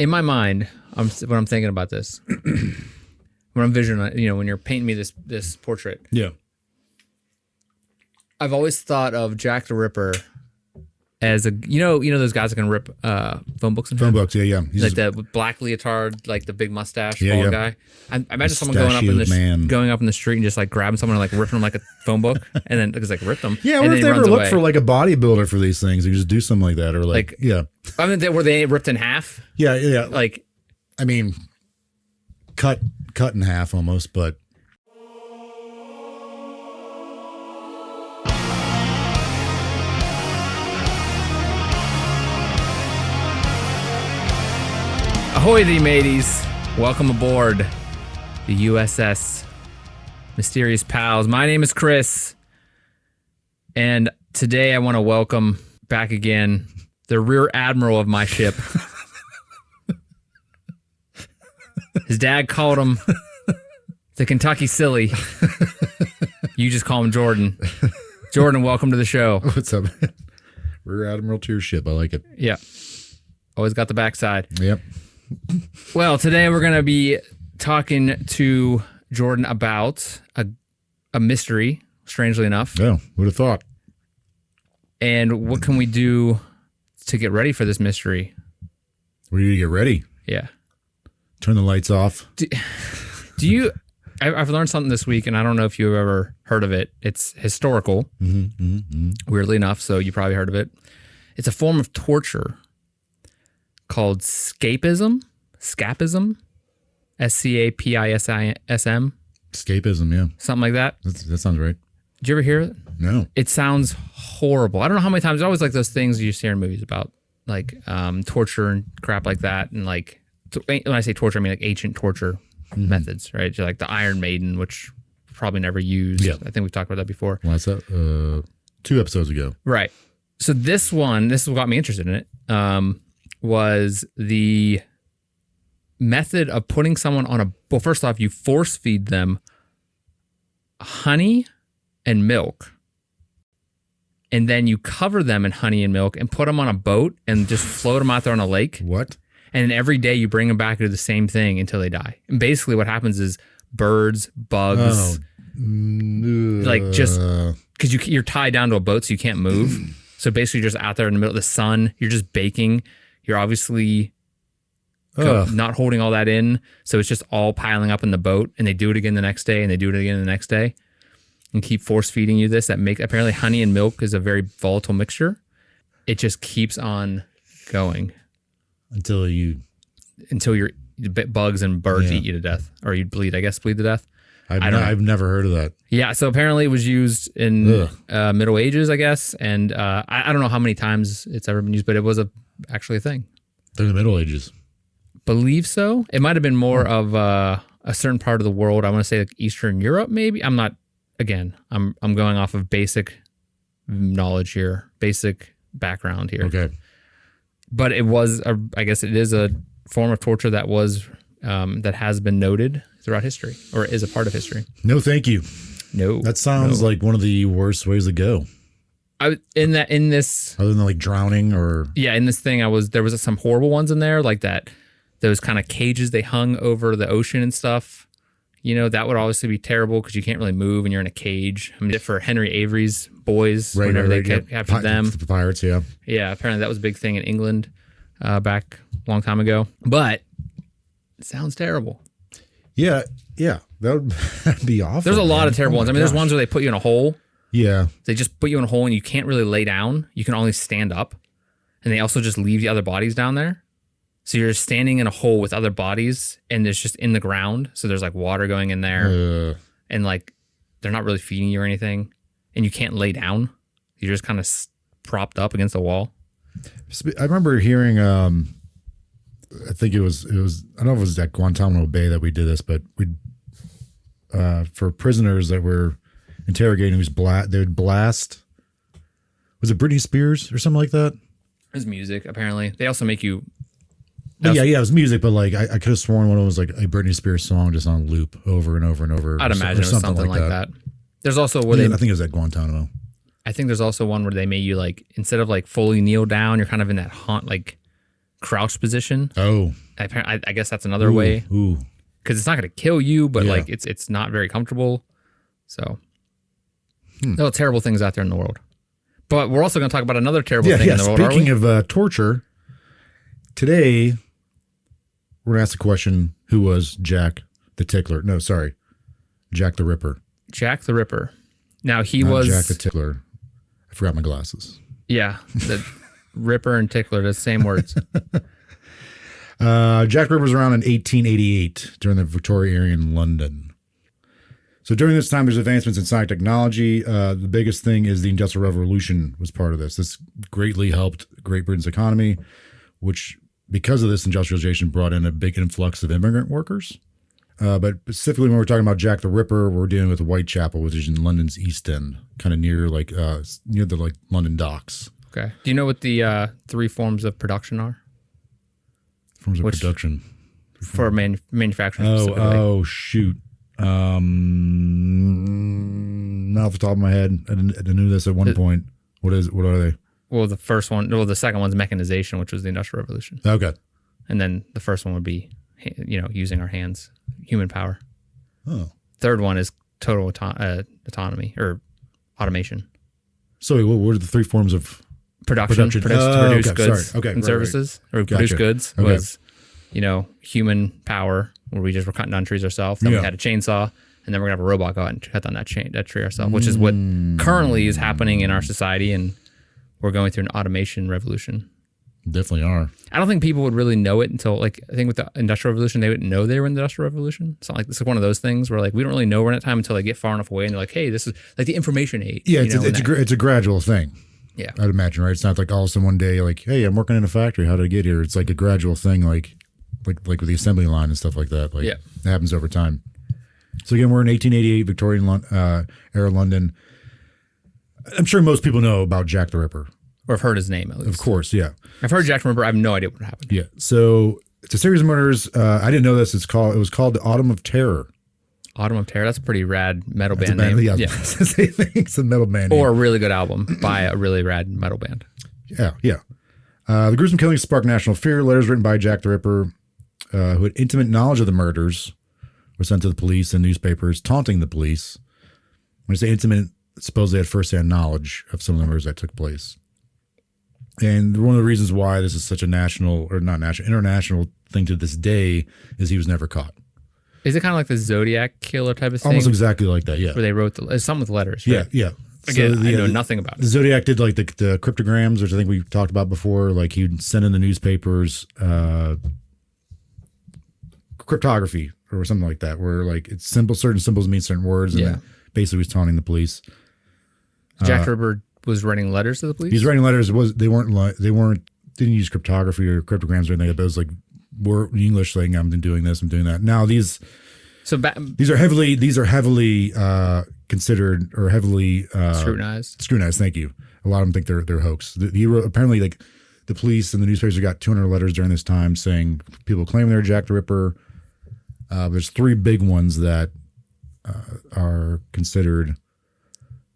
In my mind, when I'm thinking about this, when I'm visualizing, when you're painting me this portrait, Yeah. I've always thought of Jack the Ripper as those guys that can rip phone books in half? Phone books, yeah. He's like the black leotard, like the big mustache, Yeah, bald yeah. guy. I imagine someone going up in the street and just like grabbing someone and like ripping them like a phone book, and then because like ripped them. Yeah, what if they ever look for like a bodybuilder for these things? You just do something like that, or like yeah. I mean, were they ripped in half? Yeah. Like, I mean, cut in half almost, but. Ahoy thee mateys, welcome aboard the USS Mysterious Pals. My name is Chris, and today I want to welcome back again the rear admiral of my ship. His dad called him the Kentucky Silly. You just call him Jordan. Jordan, welcome to the show. What's up, man? Rear admiral to your ship. I like it. Yeah. Always got the backside. Yep. Well, today we're going to be talking to Jordan about a mystery, strangely enough. Oh, who'd have thought? And what can we do to get ready for this mystery? We need to get ready. Yeah. Turn the lights off. Do you... I've learned something this week, and I don't know if you've ever heard of it. It's historical, weirdly enough, so you probably heard of it. It's a form of torture called scapism, S-C-A-P-I-S-M. Escapism, yeah. Something like that. That sounds right. Did you ever hear it? No. It sounds horrible. I don't know how many times. There's always like those things you hear in movies about like torture and crap like that. And like, when I say torture, I mean like ancient torture methods, right? So like the Iron Maiden, which probably never used. Yeah. I think we've talked about that before. Well, that's 2 episodes ago. Right. So this is what got me interested in it. Was the method of putting someone on well, first off, you force feed them honey and milk, and then you cover them in honey and milk and put them on a boat and just float them out there on a lake. What? And then every day you bring them back and do the same thing until they die. And basically what happens is birds, bugs, like just because you're tied down to a boat so you can't move. So basically you're just out there in the middle of the sun. You're just baking. You're obviously not holding all that in. So it's just all piling up in the boat, and they do it again the next day, and they do it again the next day, and keep force feeding you this. Apparently honey and milk is a very volatile mixture. It just keeps on going until your bugs and birds eat you to death, or you bleed to death. I've never heard of that. Yeah, so apparently it was used in Middle Ages, I guess, and I don't know how many times it's ever been used, but it was actually a thing. They're the Middle Ages. Believe so. It might have been more of a certain part of the world. I want to say like Eastern Europe, maybe. I'm not. Again, I'm going off of basic knowledge here, basic background here. Okay. But it was, I guess, it is a form of torture that was that has been noted throughout history, or is a part of history. No, thank you. No. That sounds like one of the worst ways to go. In this other than like drowning or in this thing there was some horrible ones in there, like that those kind of cages they hung over the ocean and stuff. That would obviously be terrible because you can't really move and you're in a cage. I mean, for Henry Avery's boys, whenever they captured them, the pirates, yeah. Apparently that was a big thing in England back a long time ago. But it sounds terrible. Yeah, that would be awful. There's a lot of terrible ones. I mean, there's ones where they put you in a hole. Yeah. They just put you in a hole and you can't really lay down. You can only stand up. And they also just leave the other bodies down there. So you're standing in a hole with other bodies and it's just in the ground. So there's like water going in there. And like they're not really feeding you or anything. And you can't lay down. You're just kind of propped up against the wall. I remember hearing, I think it was, I don't know if it was at Guantanamo Bay that we did this, but we'd, for prisoners that were interrogating, they would blast. Was it Britney Spears or something like that? It was music, apparently. They also make you. It was music, but like I could have sworn one of them was like a Britney Spears song just on loop over and over and over. I'd imagine it was something like that. There's also where I think it was at Guantanamo. I think there's also one where they made you like, instead of like fully kneel down, you're kind of in that crouch position. Oh. I guess that's another way. Ooh. Because it's not going to kill you, but like it's not very comfortable. So, there are terrible things out there in the world. But we're also going to talk about another terrible thing in the world. Speaking of torture, today we're going to ask the question: who was Jack the Tickler? No, sorry, Jack the Ripper. Jack the Ripper. Now he Not was Jack the Tickler. I forgot my glasses. Yeah, the Ripper and Tickler, the same words. Jack the Ripper was around in 1888 during the Victorian-era London. So during this time, there's advancements in science technology. The biggest thing is the Industrial Revolution was part of this. This greatly helped Great Britain's economy, which because of this industrialization brought in a big influx of immigrant workers. But specifically when we're talking about Jack the Ripper, we're dealing with Whitechapel, which is in London's East End, kind of near the like London docks. Okay. Do you know what the 3 forms of production are? Forms of production for manufacturing. Oh shoot! Not off the top of my head, I knew this at one point. What are they? Well, the second one's mechanization, which was the Industrial Revolution. Okay. And then the first one would be, using our hands, human power. Oh. Third one is total autonomy or automation. So what are the 3 forms of production? To produce goods and right. services, or produce goods was, human power, where we just were cutting down trees ourselves. Then we had a chainsaw, and then we're gonna have a robot go out and cut down that tree ourselves, which is what currently is happening in our society, and we're going through an automation revolution. Definitely are. I don't think people would really know it until, I think with the Industrial Revolution, they wouldn't know they were in the Industrial Revolution. It's not like this is one of those things where we don't really know we're in that time until they get far enough away and they're like, hey, this is like the information age. Yeah, it's a gradual thing. Yeah, I'd imagine, right? It's not like all of a sudden one day, like, hey, I'm working in a factory. How did I get here? It's like a gradual thing, like with the assembly line and stuff like that. It happens over time. So again, we're in 1888, Victorian-era London. I'm sure most people know about Jack the Ripper. Or have heard his name, at least. Of course, yeah. I've heard Jack the Ripper. I have no idea what happened. Yeah. So it's a series of murders. I didn't know this. It was called the Autumn of Terror. Autumn of Terror. That's a pretty rad metal band name. Yeah. It's a metal band name. Or a really good album by a really rad metal band. Yeah. The gruesome killings sparked national fear. Letters written by Jack the Ripper, who had intimate knowledge of the murders, were sent to the police and newspapers, taunting the police. When I say intimate, suppose they had firsthand knowledge of some of the murders that took place. And one of the reasons why this is such a international thing to this day is he was never caught. Is it kind of like the Zodiac killer type of thing? Almost exactly like that, yeah. Where they wrote it's something with letters, right? Yeah. Again, I know nothing about it. The Zodiac did like the cryptograms, which I think we talked about before. Like he'd send in the newspapers cryptography or something like that, where like it's certain symbols mean certain words, and then basically was taunting the police. Jack the Ripper was writing letters to the police? He's writing letters. Didn't use cryptography or cryptograms or anything like that. It was like English saying, I'm doing this, I'm doing that. Now these are heavily considered or heavily scrutinized. Thank you. A lot of them think they're hoax. He wrote, apparently, like the police and the newspapers got 200 letters during this time saying people claim they're Jack the Ripper. There's 3 big ones that are considered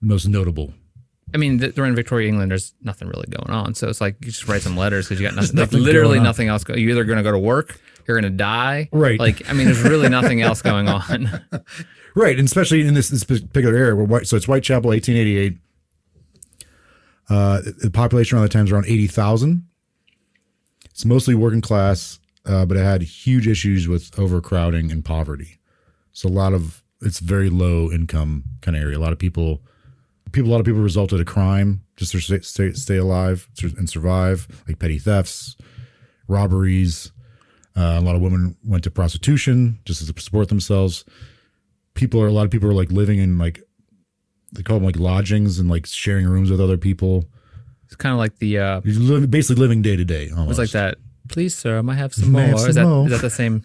most notable. I mean, they're in Victoria, England. There's nothing really going on. So it's like you just write some letters because you got nothing. Literally nothing else. You're either going to go to work, you're going to die. Right. There's really nothing else going on. Right. And especially in this particular area. So it's Whitechapel, 1888. The population around that time is around 80,000. It's mostly working class, but it had huge issues with overcrowding and poverty. So it's very low income kind of area. A lot of people resulted in crime just to stay alive and survive, like petty thefts, robberies. A lot of women went to prostitution just to support themselves. A lot of people are like living in like, they call them like lodgings and like sharing rooms with other people. It's kind of like the basically living day to day. Almost. It was like that. Please, sir, I might have some more. Is that the same?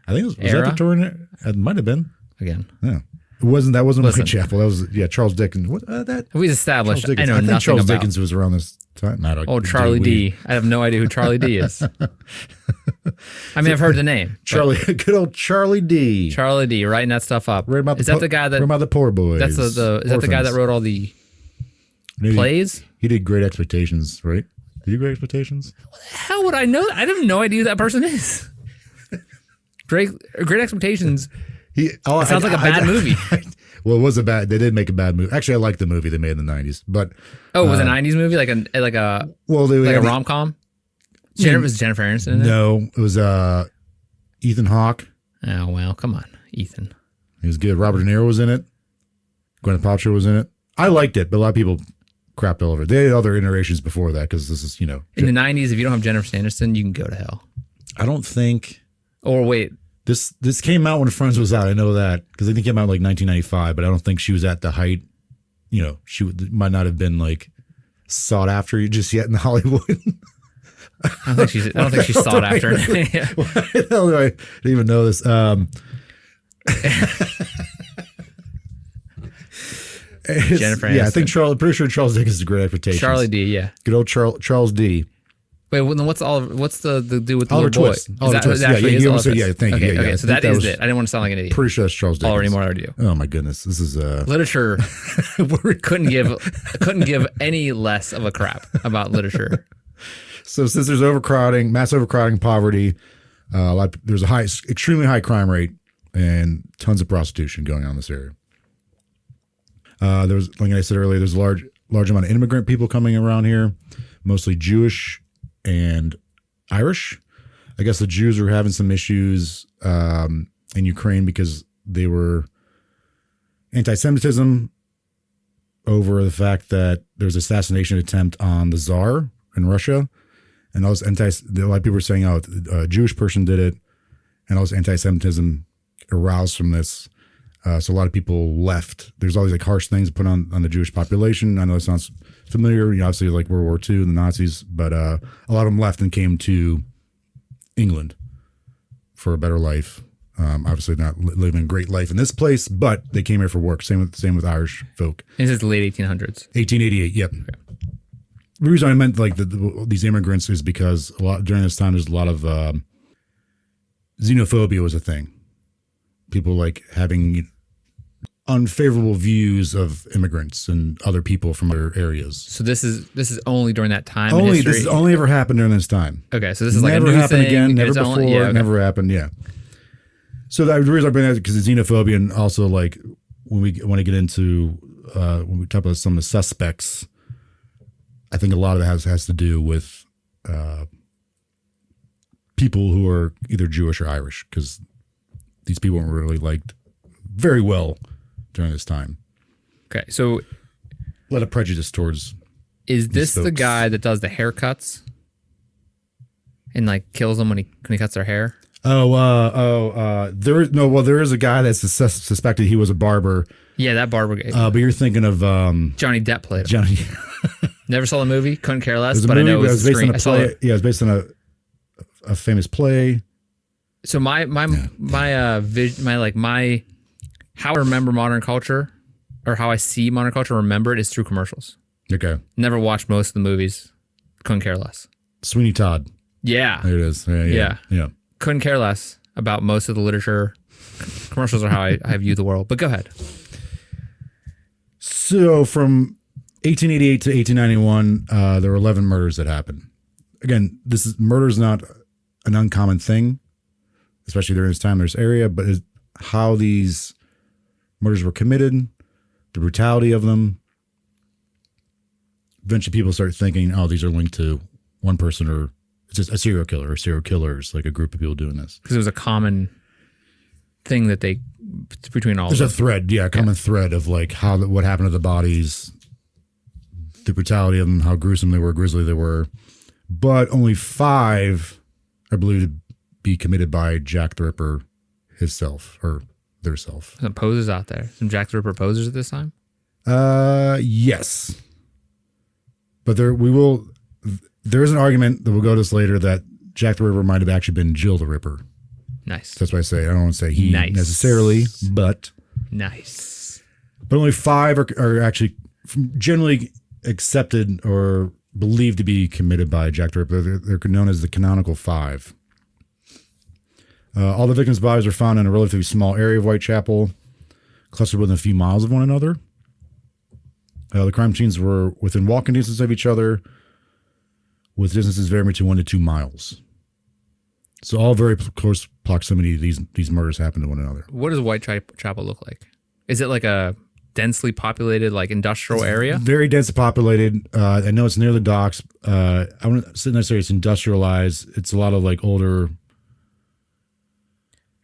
I think was that Victorian? It might have been. Again, yeah. That wasn't Whitechapel. That was Charles Dickens. We established. I know I think nothing Charles about. Dickens was around this time. Charlie D. I have no idea who Charlie D is. I mean, I've heard the name. Good old Charlie D. Charlie D. Writing that stuff up. Is that the guy that? About the poor boys. That's is that the guy that wrote all the plays? He did Great Expectations, right? Do you Great Expectations? How would I know? I have no idea who that person is. Great Expectations. It sounds like a bad movie. Well, it was a bad. They did make a bad movie. Actually, I liked the movie they made in the 90s. But it was a 90s movie, like a rom com. Was Jennifer Aniston in it? No, it was Ethan Hawke. Oh well, come on, Ethan. He was good. Robert De Niro was in it. Gwyneth Paltrow was in it. I liked it, but a lot of people crapped all over it. They had other iterations before that because this is, in the 90s. If you don't have Jennifer Aniston, you can go to hell. I don't think. Or wait. This came out when Friends was out. I know that because I think it came out like 1995, but I don't think she was at the height. She might not have been like sought after just yet in Hollywood. I don't think she's sought after. Why the hell do I didn't even know this? Jennifer Aniston. Yeah, I think pretty sure Charles Dickens is a Great Expectations. Charlie D. Yeah, good old Charles D. Wait, then what's the dude with the Oliver little boy? Twist. Oliver Twist. Thank you. Okay, So that is it. I didn't want to sound like an idiot. Pretty sure that's Charles Dickens. Already more than I do. Oh my goodness, this is literature. couldn't give any less of a crap about literature. So since there's mass overcrowding, poverty, there's extremely high crime rate and tons of prostitution going on in this area. There's, like I said earlier, there's a large amount of immigrant people coming around here, mostly Jewish and Irish. I guess the Jews were having some issues in Ukraine because they were anti-Semitism over the fact that there was an assassination attempt on the Tsar in Russia. And a lot of people were saying, a Jewish person did it. And all this anti-Semitism aroused from this. So a lot of people left. There's all these like harsh things put on the Jewish population. I know it sounds familiar, obviously like World War II and the Nazis, but a lot of them left and came to England for a better life. Obviously not living a great life in this place, but they came here for work. Same with Irish folk. This is the late 1800s. 1888. Yep. Okay. The reason I meant like these immigrants is because during this time there's a lot of xenophobia was a thing. People like having unfavorable views of immigrants and other people from other areas. So this is only during that time. This has only ever happened during this time. Okay, so this is never like a new happened thing. Again. Never before. Okay. Never happened. Yeah. So the reason I bring that is because of xenophobia, and also like when we want to get into when we talk about some of the suspects, I think a lot of that has to do with people who are either Jewish or Irish, because these people weren't really liked very well during this time. Okay, so a lot of prejudice towards. Is this the guy that does the haircuts and like kills them when he cuts their hair? There is a guy that's suspected he was a barber. Yeah, that barber guy. But you're thinking of Johnny Depp played him. Johnny. Never saw the movie. Couldn't care less. But I know it was based on a play. Yeah, it was based on a famous play. So my how I remember modern culture, or how I see modern culture, remember it is through commercials. Okay. Never watched most of the movies. Couldn't care less. Sweeney Todd. Yeah. There it is. Yeah. Couldn't care less about most of the literature. Commercials are how I view the world. But go ahead. So from 1888 to 1891, there were 11 murders that happened. Again, murder is not an uncommon thing, especially during this time, this area, but how these murders were committed, the brutality of them. Eventually people start thinking, these are linked to one person, or it's just a serial killer or serial killers, like a group of people doing this. Because it was a common thing that between all of them. There's a thread, common thread of like what happened to the bodies, the brutality of them, how gruesome they were, grisly they were. But only 5 are believed to be committed by Jack the Ripper himself or theirself. Some posers out there. Some Jack the Ripper posers at this time? Yes. But there is an argument that we'll go to this later that Jack the Ripper might have actually been Jill the Ripper. Nice. That's why I say I don't want to say he necessarily, but nice. But only 5 are actually generally accepted or believed to be committed by Jack the Ripper. They're known as the canonical 5. All the victims' bodies are found in a relatively small area of Whitechapel, clustered within a few miles of one another. The crime scenes were within walking distance of each other. with distances varying between 1 to 2 miles. So all very close proximity. These murders happen to one another. What does Whitechapel look like? Is it like a densely populated, like industrial area? Very densely populated. I know it's near the docks. I wouldn't necessarily it's industrialized. It's a lot of like older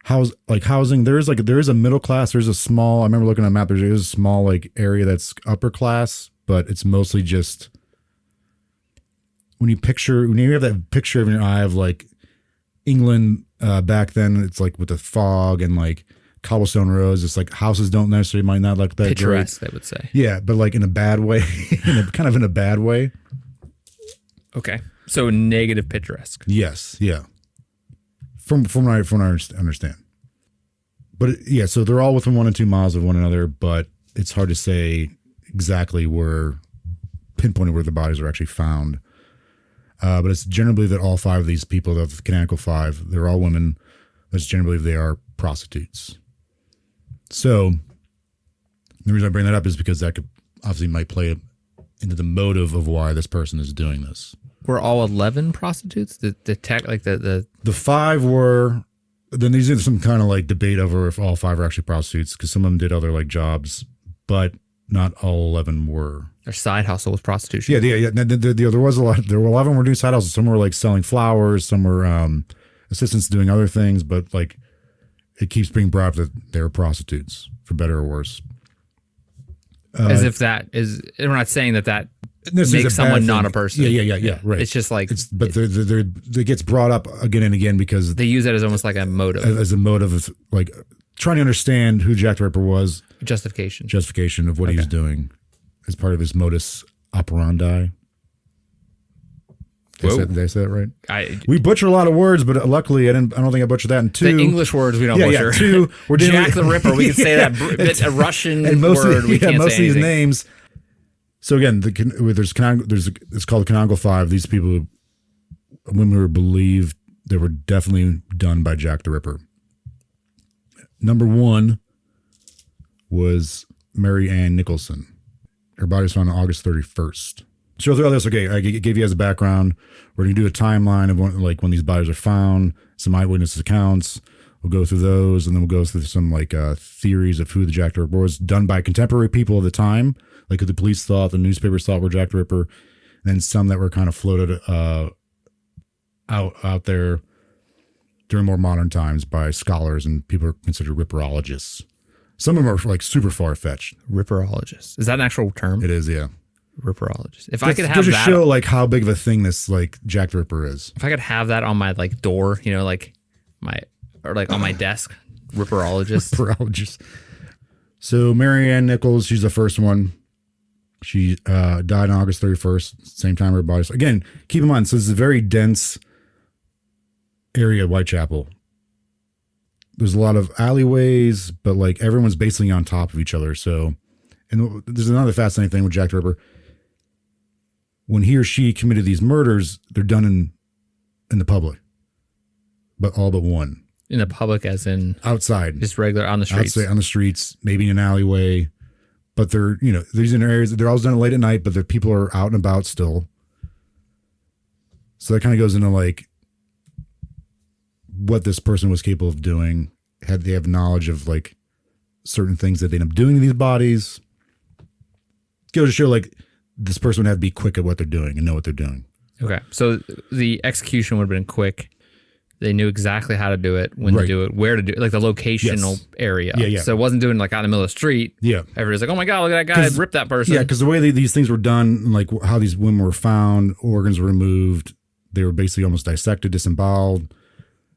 housing. There is a middle class. There's a small. I remember looking at a map. There is a small like area that's upper class, but it's mostly just when you have that picture in your eye of like England back then. It's like with the fog and like cobblestone roads. It's like houses don't necessarily might not look that picturesque, great. I would say. Yeah, but like in a bad way, in a bad way. Okay, so negative picturesque. Yes, yeah. From what I understand, but yeah, so they're all within 1 and 2 miles of one another, but it's hard to say exactly pinpointing where the bodies are actually found. But it's generally believed that all 5 of these people, the canonical 5, they're all women. It's generally believed they are prostitutes. So the reason I bring that up is because that could obviously might play into the motive of why this person is doing this. Were all 11 prostitutes? The 5 were. Then these are some kind of like debate over if all 5 are actually prostitutes, because some of them did other like jobs, but not all 11 were. Their side hustle was prostitution. Yeah. There was a lot. There were 11 were doing side hustles. Some were like selling flowers. Some were assistants doing other things. But like, it keeps being brought up that they were prostitutes, for better or worse. As if that is. We're not saying that makes someone not a person. Yeah. Right. It's just like. But it gets brought up again and again because they use it as almost like a motive. As a motive of like trying to understand who Jack the Ripper was. Justification of what he was doing as part of his modus operandi. Did I say that right? We butcher a lot of words, but luckily I don't think I butchered that. And 2, the English words we don't butcher. Yeah, 2, we're Jack the Ripper. We can say that. It's a Russian word. We can't most say of these names. So again, it's called the canonical 5. These people, women were believed they were definitely done by Jack the Ripper. Number 1 was Mary Ann Nicholson. Her body was found on August 31st. So through all this, okay, I gave you as a background. We're going to do a timeline of when these bodies are found, some eyewitness accounts. We'll go through those, and then we'll go through some like theories of who the Jack the Ripper was, done by contemporary people of the time, like who the police thought, the newspapers thought were Jack the Ripper, and then some that were kind of floated out there during more modern times by scholars and people are considered ripperologists. Some of them are like super far-fetched. Ripperologist. Is that an actual term? It is, yeah. Ripperologist. If I could have that, just show like how big of a thing this like Jack the Ripper is. If I could have that on my like door, like on my desk, ripperologist. Ripperologist. So Mary Ann Nichols, she's the first one. She died on August 31st, same time her body. So again, keep in mind, so this is a very dense area of Whitechapel. There's a lot of alleyways, but like everyone's basically on top of each other. So, and there's another fascinating thing with Jack the Ripper. When he or she committed these murders, they're done in the public, but all but one. In the public, as in outside, just regular on the streets. Outside on the streets, maybe in an alleyway, but they're these are areas they're always done late at night, but the people are out and about still. So that kind of goes into like what this person was capable of doing. Had they have knowledge of like certain things that they end up doing to these bodies. Goes to show like this person would have to be quick at what they're doing and know what they're doing. Okay. So the execution would have been quick. They knew exactly how to do it, when to do it, where to do it, like the locational area. Yeah. So it wasn't doing like out in the middle of the street. Yeah. Everybody's like, oh my God, look at that guy, ripped that person. Yeah, because the way these things were done, like how these women were found, organs were removed, they were basically almost dissected, disemboweled.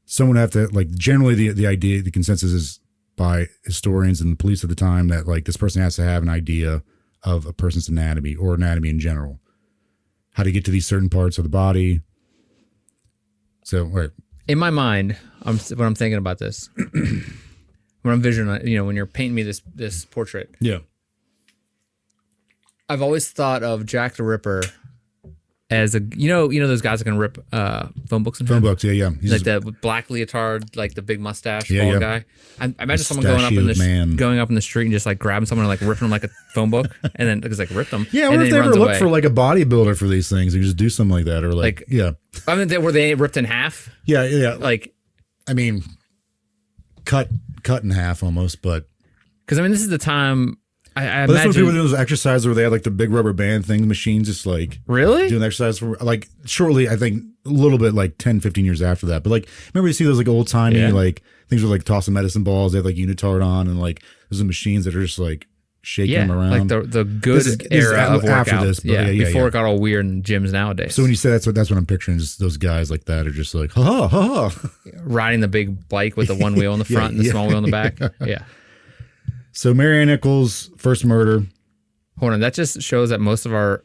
Someone have to, like, generally the idea, the consensus is by historians and the police at the time that like this person has to have an idea of a person's anatomy or anatomy in general, how to get to these certain parts of the body. So, right. In my mind, when I'm thinking about this, when I'm visioning, when you're painting me this portrait, yeah, I've always thought of Jack the Ripper as a those guys that can rip phone books in half? Phone books, yeah. He's like the black leotard, like the big mustache, bald guy. I imagine someone going up in the street and just like grabbing someone and like ripping them like a phone book, and then because like rip them. Yeah, I wonder if they ever look for like a bodybuilder for these things. You just do something like that, or like yeah. I mean, were they ripped in half? Yeah. Like, I mean, cut in half almost, but because I mean, this is the time. I imagine that's when people do those exercises where they had like the big rubber band things, machines, just like really doing exercise for like shortly. I think a little bit like 10, 15 years after that. But like, remember you see those like old timey like things with like tossing medicine balls. They have like unitard on, and like there's machines that are just like shaking them around. Like the good era of workout. After this, before it got all weird in gyms nowadays. So when you say that's what I'm picturing, just those guys like that are just like ha ha ha, riding the big bike with the one wheel in the front and the small wheel in the back. Yeah. So Mary Ann Nichols' first murder. Hold on, that just shows that most of our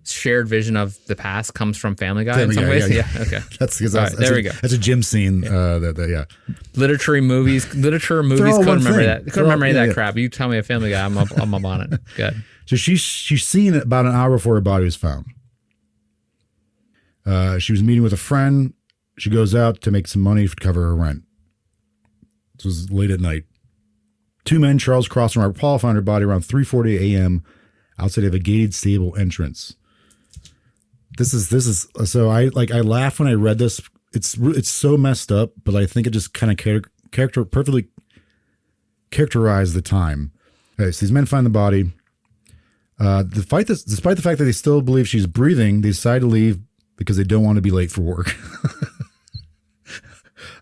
shared vision of the past comes from Family Guy in some ways. Yeah. Okay. That's because there we go. That's a gym scene. Literature movies couldn't remember that. Couldn't remember any of that crap. You tell me a Family Guy, I'm up on it. Good. So she's seen it about an hour before her body was found. She was meeting with a friend. She goes out to make some money to cover her rent. This was late at night. Two men, Charles Cross and Robert Paul, found her body around 3:40 a.m. outside of a gated stable entrance. This is so I laughed when I read this. It's so messed up, but I think it just kind of perfectly characterized the time. Okay, so these men find the body. Despite the fact that they still believe she's breathing, they decide to leave because they don't want to be late for work.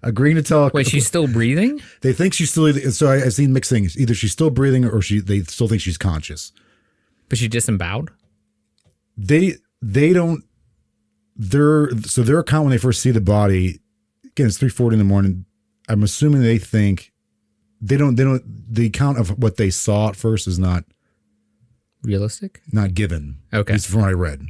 Agreeing to tell. Wait, she's still breathing? They think she's still. So I seen mixed things. Either she's still breathing or they still think she's conscious. But she disemboweled? They don't. Their account when they first see the body, again, it's 3:40 in the morning. I'm assuming they think they don't. The account of what they saw at first is not realistic. Not given. Okay, at least from what I read.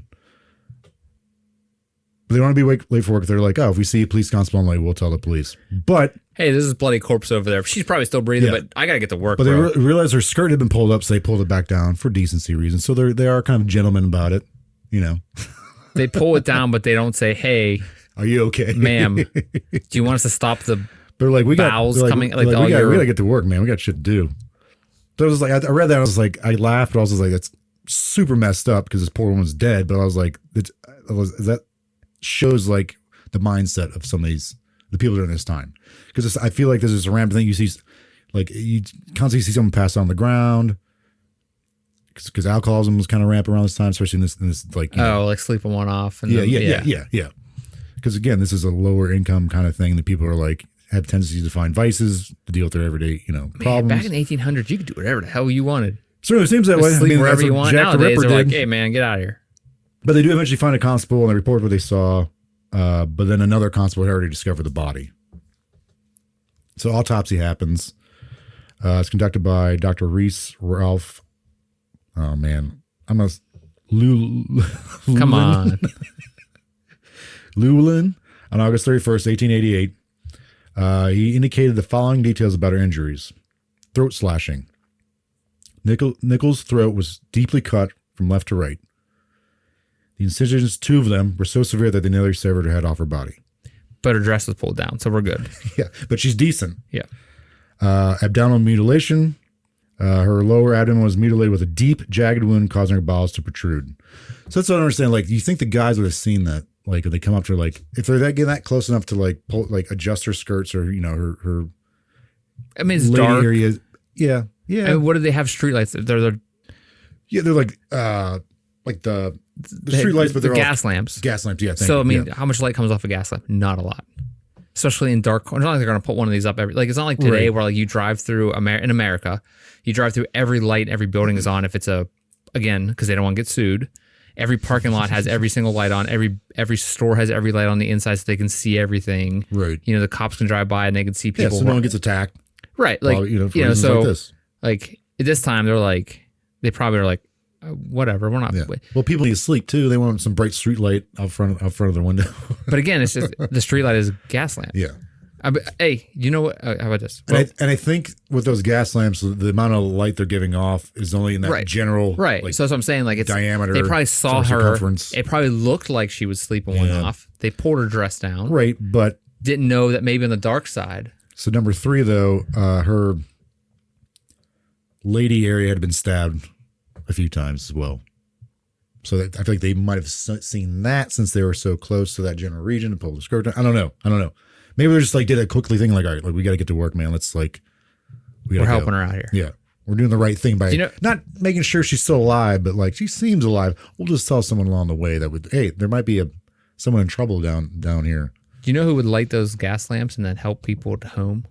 But they don't want to be late for work. They're like, oh, if we see a police constable late, we'll tell the police. But hey, there's this bloody corpse over there. She's probably still breathing, but I gotta get to work. But they realized her skirt had been pulled up, so they pulled it back down for decency reasons. So they are kind of gentlemen about it, you know. They pull it down, but they don't say, "Hey, are you okay, ma'am? Do you want us to stop the?" They're like, "We bowels coming. We gotta get to work, man. We got shit to do." So I was like, I read that, I was like, I laughed, but I was like, that's super messed up because this poor woman's dead. But I was like, that shows like the mindset of some of the people during this time, because I feel like this is a rampant thing. You see, like you constantly see someone pass on the ground because alcoholism was kind of rampant around this time, especially in this like like sleeping one off. And yeah. Because again, this is a lower income kind of thing that people are like have tendencies to find vices to deal with their everyday problems. Back in the 1800s, you could do whatever the hell you wanted. So it seems that way. Sleep wherever you want. Nowadays, they're like, hey man, get out of here. But they do eventually find a constable and they report what they saw. But then another constable had already discovered the body. So autopsy happens. It's conducted by Dr. Reese Ralph. Oh man, I'm a come on. Llewellyn on August 31st, 1888. He indicated the following details about her injuries: throat slashing. Nichols' throat was deeply cut from left to right. The incisions, 2 of them, were so severe that they nearly severed her head off her body. But her dress was pulled down, so we're good. Yeah, but she's decent. Yeah. Abdominal mutilation. Her lower abdomen was mutilated with a deep, jagged wound causing her bowels to protrude. So that's what I don't understand. Like, you think the guys would have seen that? Like, if they come up to her, like, if they're getting that close enough to, like, pull, like, adjust her skirts or, her I mean, it's dark. Area. Yeah. And what do they have streetlights? They're like the street lights, but they're gas lamps. Gas lamps, yeah. So, I mean, how much light comes off a gas lamp? Not a lot. Especially in dark. It's not like they're going to put one of these up every. Like, it's not like today where, like, you drive through in America, you drive through every light, every building is on. If it's again, because they don't want to get sued. Every parking lot has every single light on. Every store has every light on the inside so they can see everything. Right. The cops can drive by and they can see people. Yeah, so no one gets attacked. Right. Like, so, like this. Like, at this time, they probably are like, whatever, we're not. Yeah. Well, people need to sleep too. They want some bright street light out front of their window. But again, it's just the street light is gas lamp. Yeah. Hey, you know what? How about this? Well, and I think with those gas lamps, the amount of light they're giving off is only in that general right. Like, so that's what I'm saying. Like it's diameter. They probably saw her. Circumference. It probably looked like she was sleeping one off. They pulled her dress down. Right, but didn't know that maybe on the dark side. So number 3, though, her lady area had been stabbed a few times as well. So I feel like they might have seen that since they were so close to that general region and pulled the skirt down. I don't know. Maybe they just like did a quickly thing like, all right, like we got to get to work, man. Let's like, we're helping her out here. Yeah. We're doing the right thing by not making sure she's still alive, but like she seems alive. We'll just tell someone along the way that would, hey, there might be someone in trouble down here. Do you know who would light those gas lamps and then help people at home?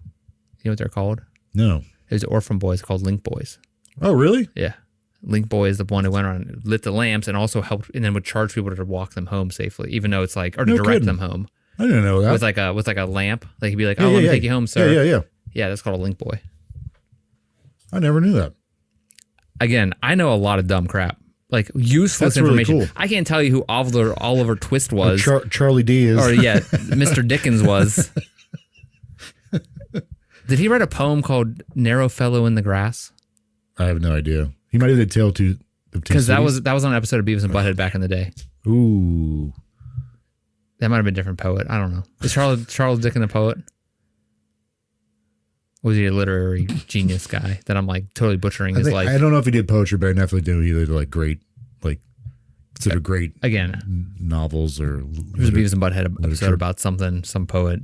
You know what they're called? No. There's orphan boys called Link Boys. Oh, really? Yeah. Link Boy is the one who went around and lit the lamps and also helped and then would charge people to walk them home safely, even though it's like, or to direct them home. I didn't know that. With like a lamp. Like he'd be like, let me take you home, sir. Yeah. Yeah, that's called a Link Boy. I never knew that. Again, I know a lot of dumb crap. Like useless information. Really cool. I can't tell you who Oliver Twist was. Charlie D is. Or Mr. Dickens was. Did he write a poem called Narrow Fellow in the Grass? I have no idea. He might have did Tale of Two Because that was on an episode of Beavis and Butthead back in the day. Ooh. That might have been a different poet. I don't know. Is Charles Dickens a poet? Or was he a literary genius guy that I'm like totally butchering his life? I don't know if he did poetry, but I definitely do. He did like great, like considered great novels or. It was a Beavis and Butthead episode about something, some poet.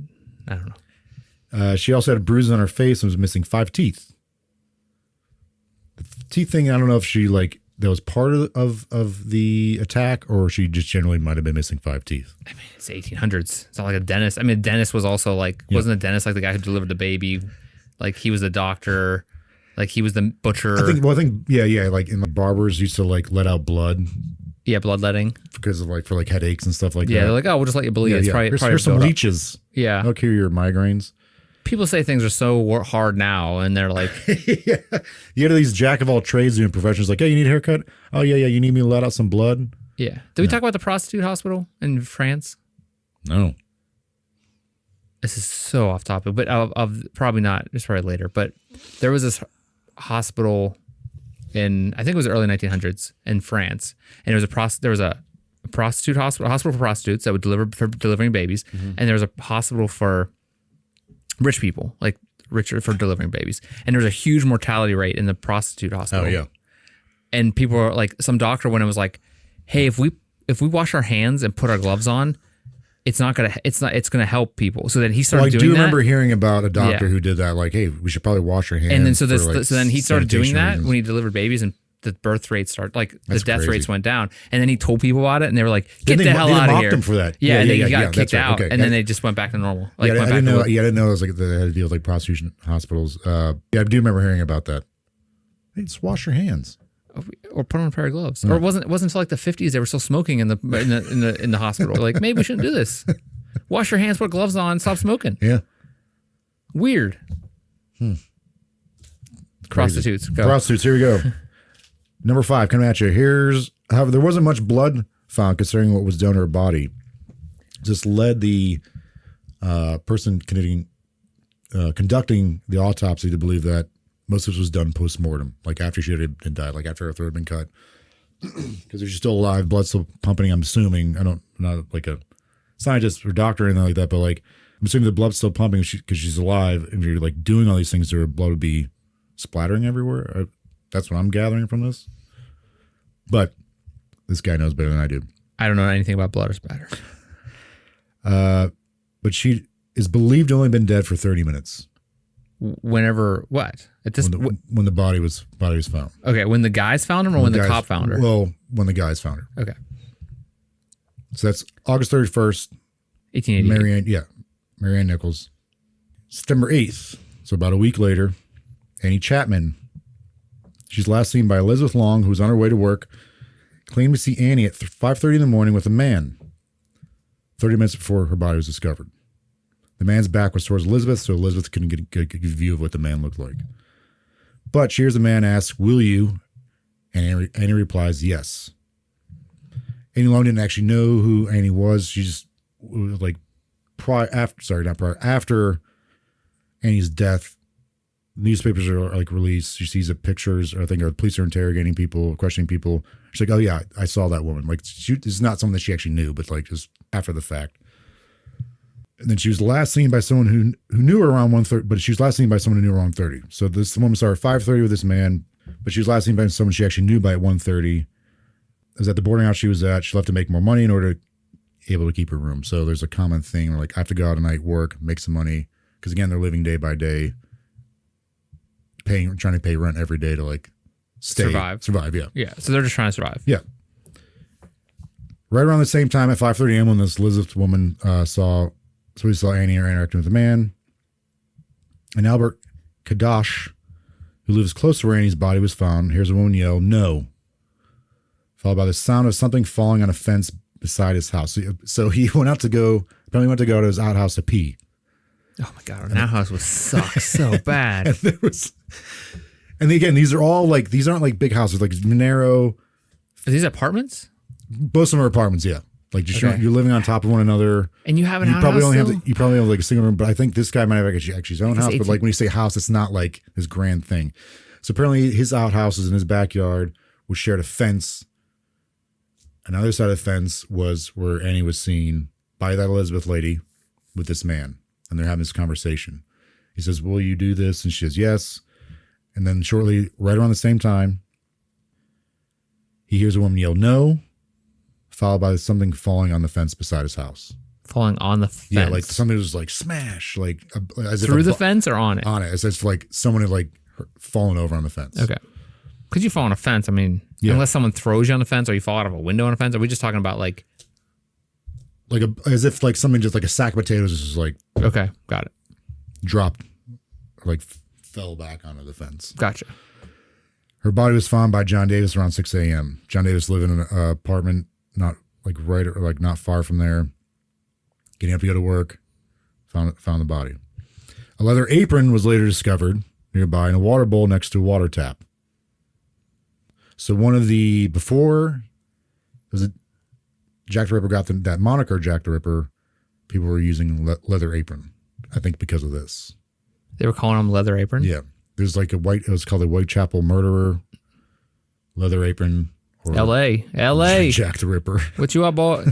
I don't know. She also had bruises on her face and was missing 5 teeth. The teeth thing, I don't know if she that was part of the attack or she just generally might have been missing 5 teeth. I mean, it's 1800s. It's not like a dentist. I mean, a dentist was also wasn't a dentist like the guy who delivered the baby? Like he was the doctor, like he was the butcher. I think, like in the barbers used to let out blood. Yeah, bloodletting. Because of for headaches and stuff like that. Yeah, they're like, oh, we'll just let you bleed. Yeah, it's yeah. probably Here's some leeches. Yeah. They'll cure your migraines. People say things are so hard now, and they're like, yeah. You get these jack of all trades doing professions like, hey, you need a haircut? Oh, yeah, you need me to let out some blood? Yeah. Did we talk about the prostitute hospital in France? No. This is so off topic, but of probably not. It's probably later. But there was this hospital in, I think it was the early 1900s in France, and there was a prostitute hospital, a hospital for prostitutes that would delivering babies, and there was a hospital for rich people, like richer for delivering babies, and there was a huge mortality rate in the prostitute hospital. Oh yeah, and people are like, some doctor went and was like, hey, if we wash our hands and put our gloves on, it's gonna help people. So then he started doing that. I do remember hearing about a doctor who did that. Like, hey, we should probably wash our hands. And then so then he started doing that when he delivered babies, and the birth rates started, the death rates went down. And then he told people about it, and they were like, "Get the hell out of here!" They mocked him for that. Yeah, and then he got kicked out, and then they just went back to normal. I didn't know it was like they had to deal with prostitution hospitals. I do remember hearing about that. Hey, just wash your hands. Or put on a pair of gloves. Or it wasn't until the 50s they were still smoking in the hospital. Like, maybe we shouldn't do this. Wash your hands, put gloves on, stop smoking. Yeah. Weird. Prostitutes. Go. Prostitutes, here we go. Number 5, coming at you. However, there wasn't much blood found considering what was done to her body. Just led the person conducting the autopsy to believe that most of this was done post-mortem, like after she had died, like after her throat had been cut. Because if she's still alive, blood's still pumping, I'm assuming. I'm not like a scientist or doctor or anything like that, but I'm assuming the blood's still pumping because she's alive, and you're doing all these things to her, blood would be splattering everywhere. That's what I'm gathering from this. But this guy knows better than I do. I don't know anything about blood or spatter. But she is believed to only been dead for 30 minutes. Whenever what? At this when the body was found. Okay, when the guys found him, or when the cop found her? Well, when the guys found her. Okay. So that's August 31st. 1888. Marianne Nichols. September 8th. So about a week later, Annie Chapman. She's last seen by Elizabeth Long, who was on her way to work, claimed to see Annie at 5:30 in the morning with a man, 30 minutes before her body was discovered. The man's back was towards Elizabeth, so Elizabeth couldn't get a view of what the man looked like. But she hears the man ask, "Will you?" And Annie replies, "Yes." Annie Long didn't actually know who Annie was. She just after Annie's death, newspapers are like released. She sees the pictures, or I think the police are interrogating people, questioning people. She's like, oh yeah, I saw that woman. Like, it's not someone that she actually knew, but like just after the fact. And then she was last seen by someone who knew her around 1:30, but she was last seen by someone who knew her around 30. So this woman saw her 5:30 with this man, but she was last seen by someone she actually knew by 1:30. It was at the boarding house she was at. She left to make more money in order to be able to keep her room. So there's a common thing where like, I have to go out tonight, work, make some money. Because again, they're living day by day, trying to pay rent every day to like survive, yeah. Yeah, so they're just trying to survive. Yeah. Right around the same time at 5:30 a.m. when this Elizabeth woman we saw Annie interacting with a man. And Albert Kadash, who lives close to where Annie's body was found, hears a woman yell, "No," followed by the sound of something falling on a fence beside his house. So he apparently went to go to his outhouse to pee. Oh my God, our outhouse would suck so bad. And again, these aren't like big houses, like narrow. Are these apartments? Both of them are apartments, yeah. Like just you're living on top of one another. And you have an outhouse. You probably have like a single room, but I think this guy might have actually his own house. But like when you say house, it's not like this grand thing. So apparently his outhouse is in his backyard, which shared a fence. Another side of the fence was where Annie was seen by that Elizabeth lady with this man. And they're having this conversation. He says, "Will you do this?" And she says, "Yes." And then shortly, right around the same time, he hears a woman yell, "No," followed by something falling on the fence beside his house. Falling on the fence? Yeah, like something was like smash, like as through the fence or on it? On it. As if like someone had like fallen over on the fence. Okay. Because you fall on a fence, I mean, unless someone throws you on the fence or you fall out of a window on a fence, are we just talking about like as if like something just like a sack of potatoes is just like okay, got it. Dropped, like fell back onto the fence. Gotcha. Her body was found by John Davis around 6 a.m. John Davis lived in an apartment not far from there. Getting up to go to work, found the body. A leather apron was later discovered nearby in a water bowl next to a water tap. So Jack the Ripper got that moniker, Jack the Ripper, people were using leather apron, I think because of this. They were calling him leather apron? Yeah. There's like it was called the Whitechapel murderer, leather apron. Or L.A. Jack the Ripper. What you up, boy?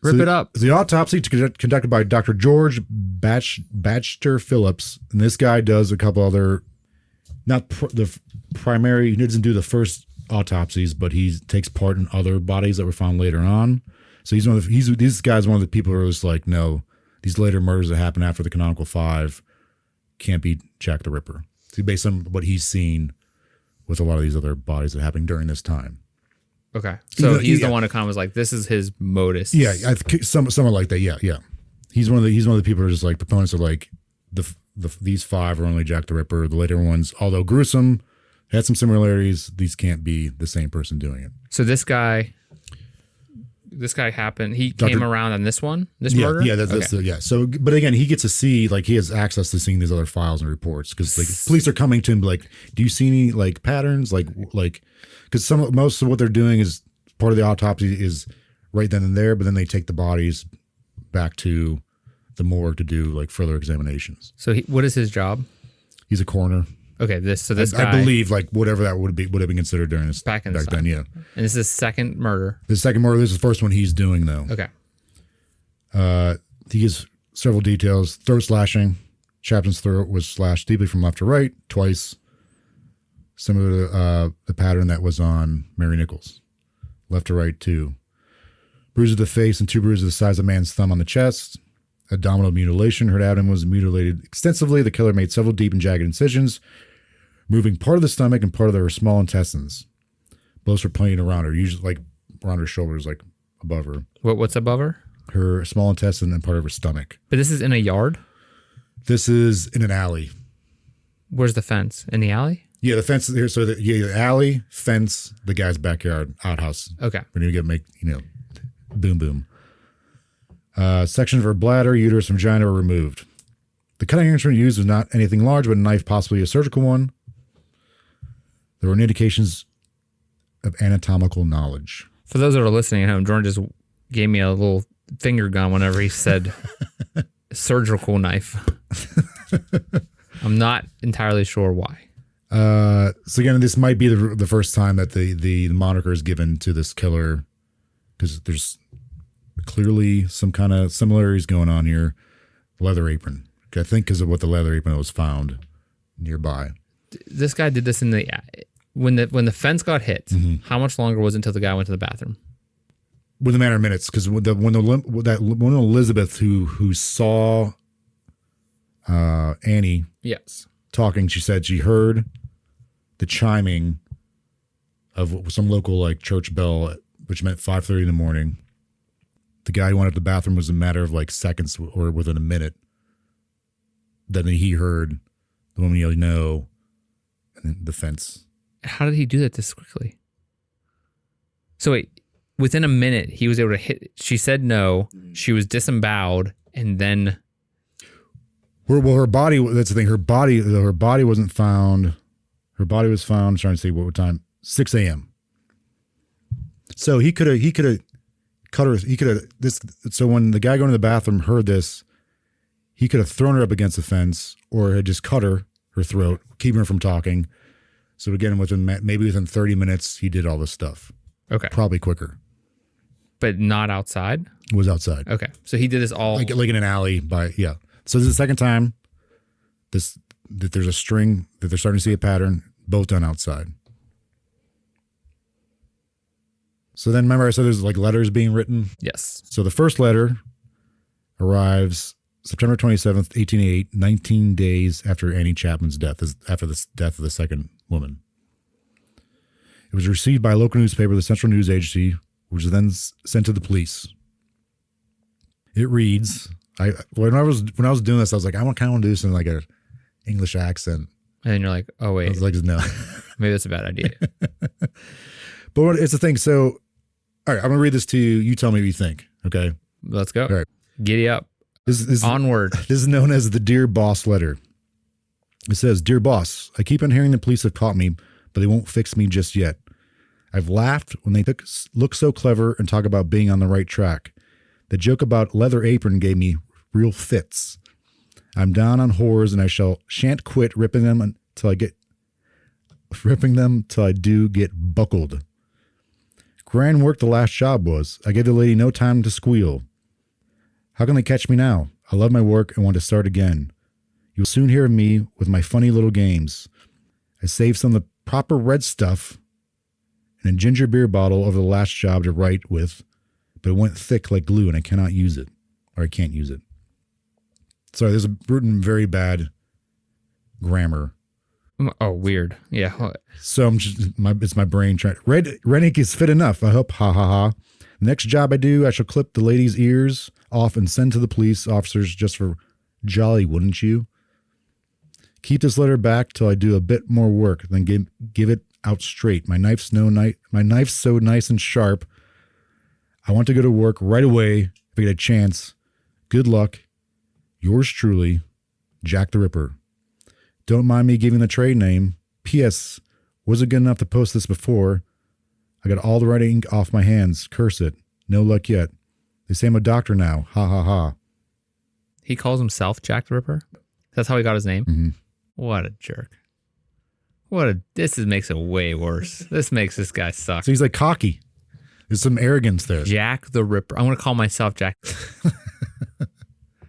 Rip it up. The autopsy conducted by Dr. George Baxter Phillips, and this guy does a couple other, the primary, he doesn't do the first autopsies, but he takes part in other bodies that were found later on. So this guy's one of the people who are just like, no, these later murders that happened after the canonical 5 can't be Jack the Ripper. So based on what he's seen with a lot of these other bodies that happened during this time. Okay. So he's the one who kind of was like, this is his modus. Yeah, someone like that. Yeah. He's one of the people who are just like proponents of like these 5 are only Jack the Ripper. The later ones, although gruesome, had some similarities. These can't be the same person doing it. So this guy happened. He came around on this murder. Yeah, yeah. So, but again, he gets to see, like, he has access to seeing these other files and reports because like police are coming to him like, do you see any like patterns, like because most of what they're doing is part of the autopsy is right then and there, but then they take the bodies back to the morgue to do like further examinations. So what is his job? He's a coroner. Okay, this guy, I believe like whatever that would have been considered during this back then, yeah. And this is his second murder. This is the first one he's doing though. Okay. He gives several details. Throat slashing. Chapman's throat was slashed deeply from left to right twice, similar to the pattern that was on Mary Nichols. Left to right 2. Bruises to the face and 2 bruises the size of a man's thumb on the chest. Abdominal mutilation. Her abdomen was mutilated extensively. The killer made several deep and jagged incisions, moving part of the stomach and part of her small intestines. Blows were pointing around her, usually like around her shoulders, like above her. What's above her? Her small intestine and part of her stomach. But this is in a yard? This is in an alley. Where's the fence? In the alley? Yeah, the fence is here. So the alley, fence, the guy's backyard, outhouse. Okay. We're going to boom, boom. Sections of her bladder, uterus, and vagina were removed. The cutting instrument used was not anything large, but a knife, possibly a surgical one. There were indications of anatomical knowledge. For those that are listening at home, Jordan just gave me a little finger gun whenever he said surgical knife. I'm not entirely sure why. So again, this might be the first time that the moniker is given to this killer, because there's clearly some kind of similarities going on here. Leather apron, I think, because of what the leather apron was found nearby. This guy did this in the when the fence got hit. Mm-hmm. How much longer was it until the guy went to the bathroom? Within a matter of minutes, because when Elizabeth who saw Annie, yes, talking, she said she heard the chiming of some local like church bell, which meant 5:30 in the morning. The guy who went up to the bathroom was a matter of like seconds or within a minute. Then he heard the woman yell no, and then the fence. How did he do that this quickly? So wait, within a minute he was able to hit. She said no. She was disemboweled, and then. Well, her body. That's the thing. Her body wasn't found. Her body was found. I'm trying to see what time. 6 a.m. So he could have cut her. He could have this. So when the guy going to the bathroom heard this, he could have thrown her up against the fence, or had just cut her throat, keeping her from talking. So again, within 30 minutes, he did all this stuff. Okay, probably quicker, but not outside. It was outside. Okay, so he did this all like in an alley yeah. So this is the second time that there's a string that they're starting to see a pattern, both done outside. So then remember I said there's like letters being written? Yes. So the first letter arrives September 27th, 1888, 19 days after Annie Chapman's death, after the death of the second woman. It was received by a local newspaper, the Central News Agency, which was then sent to the police. It reads, when I was doing this, I was like, I kind of want to do this in like a English accent. And then you're like, oh wait. I was like, no. Maybe that's a bad idea. But it's the thing. So, all right, I'm going to read this to you. You tell me what you think. Okay. Let's go. All right. Giddy up. Onward. This is known as the Dear Boss letter. It says, Dear Boss, I keep on hearing the police have caught me, but they won't fix me just yet. I've laughed when they look so clever and talk about being on the right track. The joke about leather apron gave me real fits. I'm down on whores, and I shan't quit ripping them till I do get buckled. Grand work the last job was. I gave the lady no time to squeal. How can they catch me now? I love my work and want to start again. You'll soon hear of me with my funny little games. I saved some of the proper red stuff in a ginger beer bottle over the last job to write with, but it went thick like glue and I cannot use it, or I can't use it. Sorry, there's a written very bad grammar. Oh, weird. Yeah. So it's my brain trying. Red ink is fit enough, I hope. Ha ha ha. Next job I do, I shall clip the lady's ears off and send to the police officers just for jolly, wouldn't you? Keep this letter back till I do a bit more work, then give it out straight. My knife's so nice and sharp. I want to go to work right away if I get a chance. Good luck. Yours truly, Jack the Ripper. Don't mind me giving the trade name. P.S. Wasn't good enough to post this before. I got all the right ink off my hands. Curse it. No luck yet. They say I'm a doctor now. Ha ha ha. He calls himself Jack the Ripper? That's how he got his name? Mm-hmm. What a jerk. This makes it way worse. This makes this guy suck. So he's like cocky. There's some arrogance there. Jack the Ripper. I'm going to call myself Jack.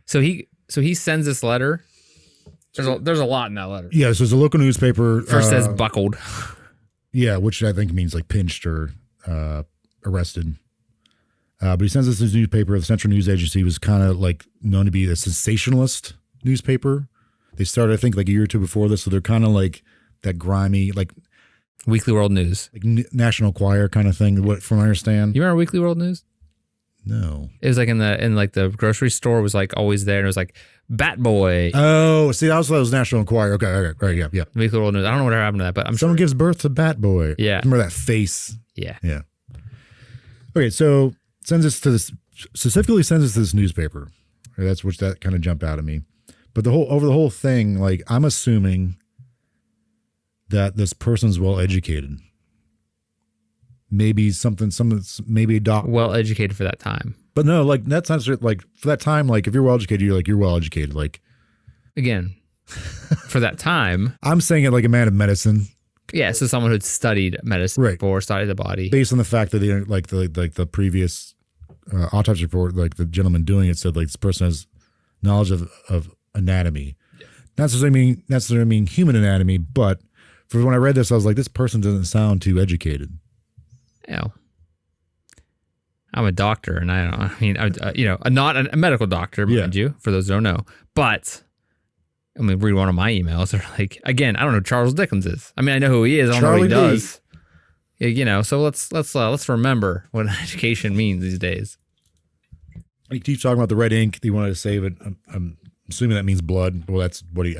So he sends this letter. There's a lot in that letter. Yeah, so there's a local newspaper. First says buckled. Yeah, which I think means like pinched or arrested. But he sends us this newspaper. The Central News Agency was kind of like known to be a sensationalist newspaper. They started, I think, like a year or two before this, so they're kind of like that grimy, like Weekly World News, like National Enquirer kind of thing. What from what I understand, you remember Weekly World News? No, it was like in the grocery store was like always there, and it was like Bat Boy. Oh, see, that was National Enquirer. Okay, right, yeah. Weekly World News. I don't know what happened to that, but someone gives birth to Bat Boy. Yeah, remember that face? Yeah. Okay, so specifically sends us to this newspaper. That kind of jumped out at me. But over the whole thing, like I'm assuming that this person's well educated. Maybe maybe a doc. Well educated for that time. But no, like that's not like for that time. Like if you're well educated, you're well educated. Like again, for that time. I'm saying it like a man of medicine. Yeah, so someone who'd studied medicine Right. before, studied the body. Based on the fact that they like the previous autopsy report, like the gentleman doing it said like this person has knowledge of anatomy. Yeah. Not necessarily mean human anatomy, but for when I read this, I was like, this person doesn't sound too educated. You know, I'm a doctor, and I'm not a medical doctor, mind you, for those who don't know. But I mean, read one of my emails. They're like, again, I don't know who Charles Dickens is. I mean, I know who he is. I don't know what he does. Yeah, so let's remember what education means these days. He keeps talking about the red ink. He wanted to save it. I'm assuming that means blood. Well, that's what the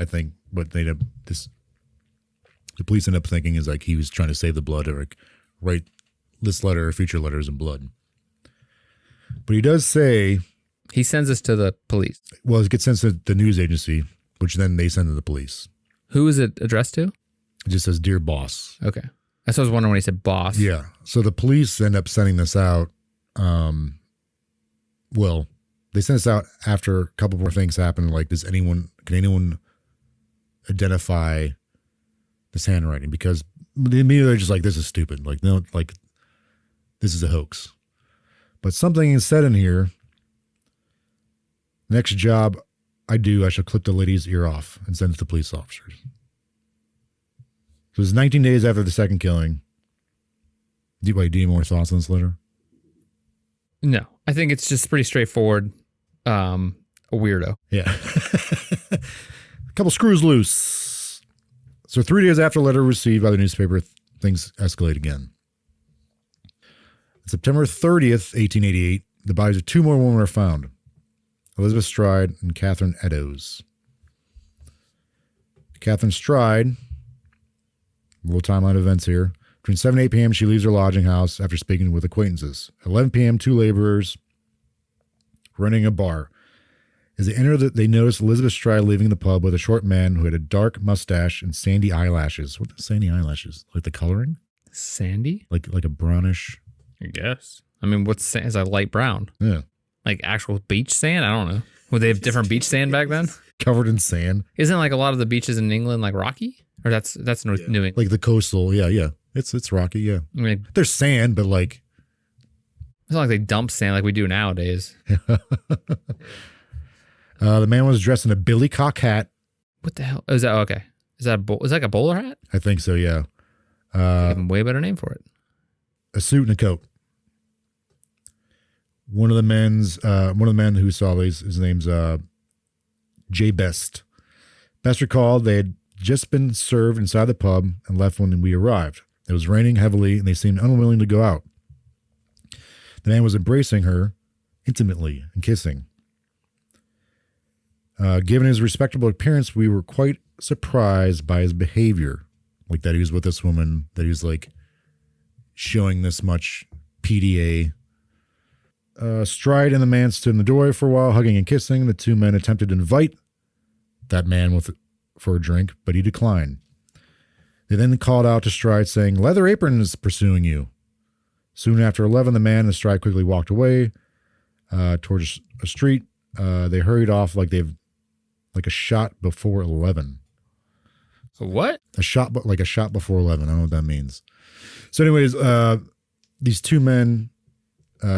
police end up thinking is like he was trying to save the blood or like write this letter or future letters in blood. But he does say he sends this to the police. Well, it gets sent to the news agency, which then they send to the police. Who is it addressed to? It just says, "Dear boss." Okay. That's what I was wondering when he said boss. Yeah. So the police end up sending this out. Well, they sent this out after a couple more things happened. Like, can anyone identify this handwriting? Because immediately they're just like, this is stupid. Like, no, like, this is a hoax. But something is said in here. Next job I shall clip the lady's ear off and send it to police officers. So it was 19 days after the second killing. Do you have more thoughts on this letter? No, I think it's just pretty straightforward. A weirdo. Yeah. A couple screws loose. So 3 days after the letter received by the newspaper, things escalate again. On September 30th, 1888, the bodies of two more women are found. Elizabeth Stride and Catherine Eddowes. Catherine Stride, a little timeline of events here. Between 7 and 8 p.m., she leaves her lodging house after speaking with acquaintances. At 11 p.m., two laborers running a bar. As they enter, they notice Elizabeth Stride leaving the pub with a short man who had a dark mustache and sandy eyelashes. What are sandy eyelashes? Like the coloring? Sandy? Like a brownish? I guess. I mean, is that light brown? Yeah. Like actual beach sand? I don't know. Would they have different beach sand back then? Covered in sand. Isn't like a lot of the beaches in England like rocky? Or that's New England? Like the coastal, yeah. It's rocky, yeah. I mean, there's sand, but like it's not like they dump sand like we do nowadays. The man was dressed in a billycock hat. What the hell? Oh, is that okay? Is that like a bowler hat? I think so, yeah. Give him a way better name for it. A suit and a coat. One of the men who saw these, his name's Jay Best. Best recalled they had just been served inside the pub and left when we arrived. It was raining heavily and they seemed unwilling to go out. The man was embracing her intimately and kissing. Given his respectable appearance, we were quite surprised by his behavior. Like that he was with this woman, that he was like showing this much PDA. Stride and the man stood in the doorway for a while, hugging and kissing. The two men attempted to invite that man for a drink, but he declined. They then called out to Stride, saying, "Leather Apron is pursuing you." Soon after 11, the man and Stride quickly walked away towards a street. They hurried off like a shot before 11. What? A shot before 11. I don't know what that means. So anyways, these two men,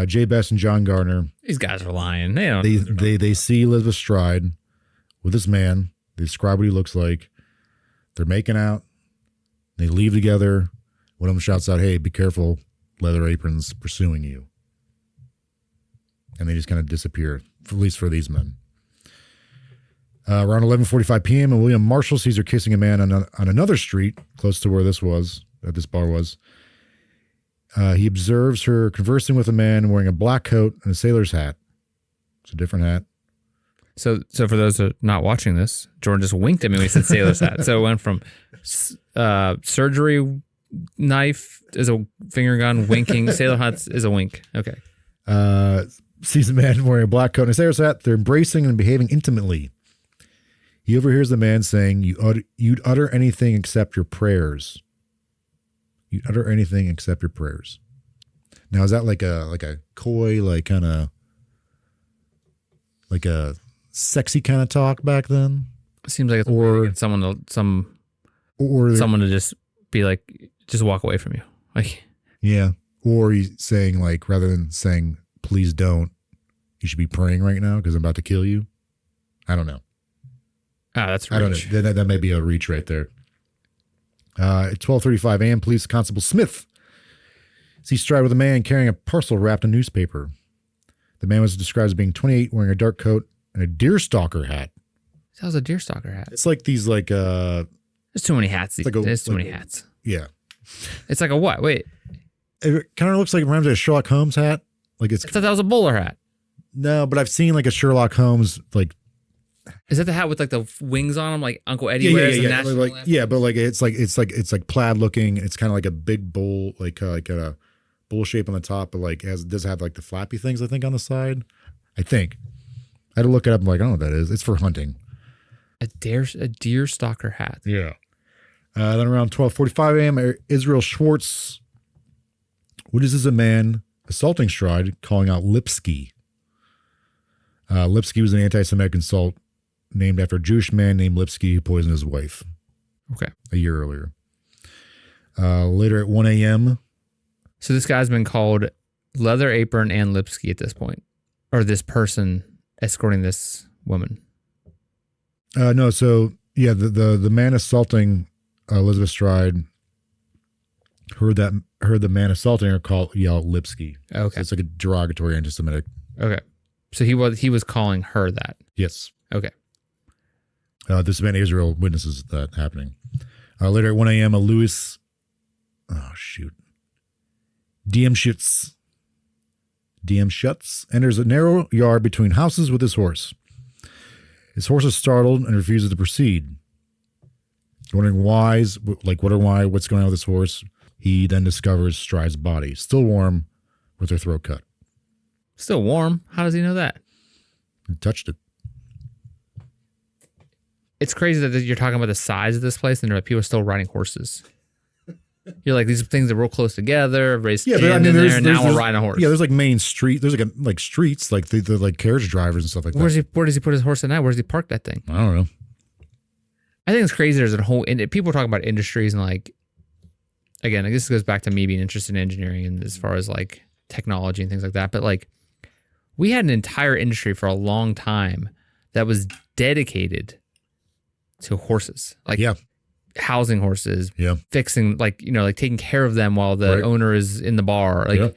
Jay Best and John Gardner. These guys are lying. They see Elizabeth Stride with this man. They describe what he looks like. They're making out. They leave together. One of them shouts out, "Hey, be careful. Leather Apron's pursuing you." And they just kind of disappear, at least for these men. Around 11:45 p.m., and William Marshall sees her kissing a man on another street close to where this bar was. He observes her conversing with a man wearing a black coat and a sailor's hat. It's a different hat. So for those that are not watching this, Jordan just winked at me when he said sailor's hat. So it went from surgery knife is a finger gun, winking, sailor hat is a wink. Okay. Sees a man wearing a black coat and a sailor's hat. They're embracing and behaving intimately. He overhears the man saying, "You'd utter anything except your prayers. You'd utter anything except your prayers." Now, is that like a coy, like kind of like a sexy kind of talk back then? Seems like it's or someone or to just be like, just walk away from you. Like, yeah. Or he's saying like, rather than saying, please don't, you should be praying right now because I'm about to kill you. I don't know. That's I don't know. That may be a reach right there. At 12:35 a.m., Police Constable Smith sees stride with a man carrying a parcel wrapped in newspaper. The man was described as being 28, wearing a dark coat and a deerstalker hat. That was a deerstalker hat. It's like these like there's too many hats. There's too many hats. Yeah. It's like a what? Wait. It kind of looks like it reminds me of a Sherlock Holmes hat. Like I thought that was a bowler hat. No, but I've seen like a Sherlock Holmes like. Is that the hat with like the wings on them, like Uncle Eddie wears? Yeah, but like it's like plaid looking. It's kind of like a big bowl, like a bowl shape on the top, but like does have like the flappy things I think on the side. I think I had to look it up. I'm like, I don't know what that is. It's for hunting. A deer stalker hat. Yeah. Then around 12:45 a.m., Israel Schwartz witnesses a man assaulting Stride, calling out Lipsky. Lipsky was an anti-Semitic insult named after a Jewish man named Lipsky who poisoned his wife. Okay. A year earlier. Later at 1 a.m. So this guy's been called Leather Apron and Lipsky at this point, or this person escorting this woman. No, so yeah, the man assaulting Elizabeth Stride heard the man assaulting her yell Lipsky. Okay, so it's like a derogatory anti-Semitic. Okay, so he was calling her that. Yes. Okay. This man Israel witnesses that happening. Later at 1 a.m., a Louis, Diemschutz enters a narrow yard between houses with his horse. His horse is startled and refuses to proceed. Wondering what's going on with his horse, he then discovers Stride's body, still warm, with her throat cut. Still warm? How does he know that? He touched it. It's crazy that you're talking about the size of this place and people are still riding horses. You're like, these things are real close together. Everybody's standing there, and now we're riding a horse. Yeah, there's like main street. There's like streets, like the like carriage drivers and stuff like that. Where does he put his horse at night? Where does he park that thing? I don't know. I think it's crazy. There's a whole people talk about industries and like, again, I guess this goes back to me being interested in engineering and as far as like technology and things like that. But like, we had an entire industry for a long time that was dedicated to horses. Like, yeah. Housing horses, fixing, like, like taking care of them while the owner is in the bar, like,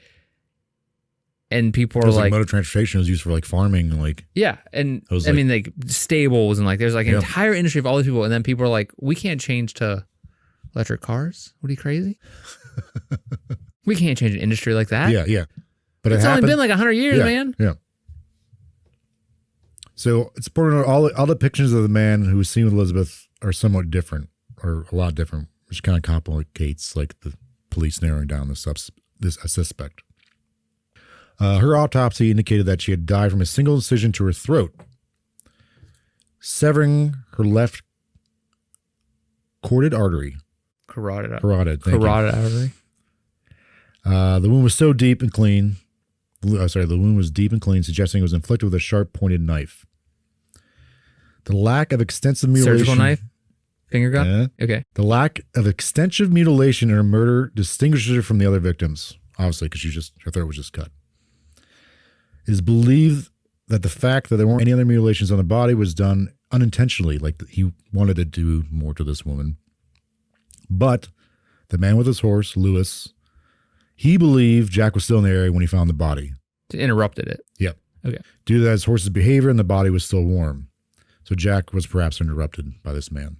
and people are like, motor transportation was used for like farming, and like, and I mean, like stables and like, there's like an entire industry of all these people, and then people are like, we can't change to electric cars. What are you, crazy? We can't change an industry like that. Yeah. But it's only been like 100 years, man. Yeah. So it's important. All the depictions of the man who was seen with Elizabeth are somewhat different. Or a lot different, which kind of complicates like the police narrowing down this suspect. Her autopsy indicated that she had died from a single incision to her throat, severing her left carotid artery. Carotid artery. The wound was so deep and clean. The wound was deep and clean, suggesting it was inflicted with a sharp pointed knife. The lack of extensive mutilation. Surgical knife? Finger gun? Yeah. Okay. The lack of extensive mutilation in her murder distinguishes her from the other victims, obviously, because her throat was just cut. It is believed that the fact that there weren't any other mutilations on the body was done unintentionally, like he wanted to do more to this woman. But the man with his horse, Lewis, he believed Jack was still in the area when he found the body. Interrupted it. Yep. Okay. Due to his horse's behavior and the body was still warm. So Jack was perhaps interrupted by this man.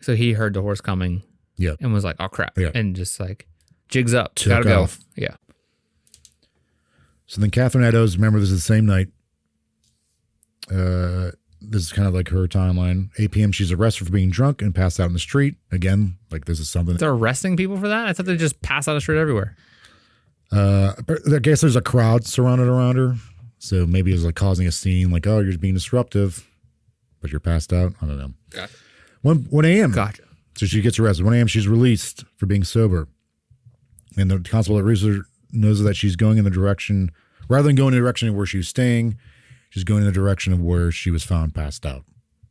So he heard the horse coming, and was like, "Oh crap!" And just like, jigs up, gotta go. Yeah. So then Catherine Eddowes, remember this is the same night. This is kind of like her timeline. 8 p.m. She's arrested for being drunk and passed out in the street. Again, like this is something. They're arresting people for that? I thought they just pass out in the street everywhere. But I guess there's a crowd surrounded around her, so maybe it was like causing a scene. Like, oh, you're being disruptive, but you're passed out. I don't know. Gotcha. 1 a.m. Gotcha. So she gets arrested. 1 a.m. She's released for being sober. And the constable at Rooster knows that she's going in the direction, rather than going in the direction of where she was staying, she's going in the direction of where she was found passed out.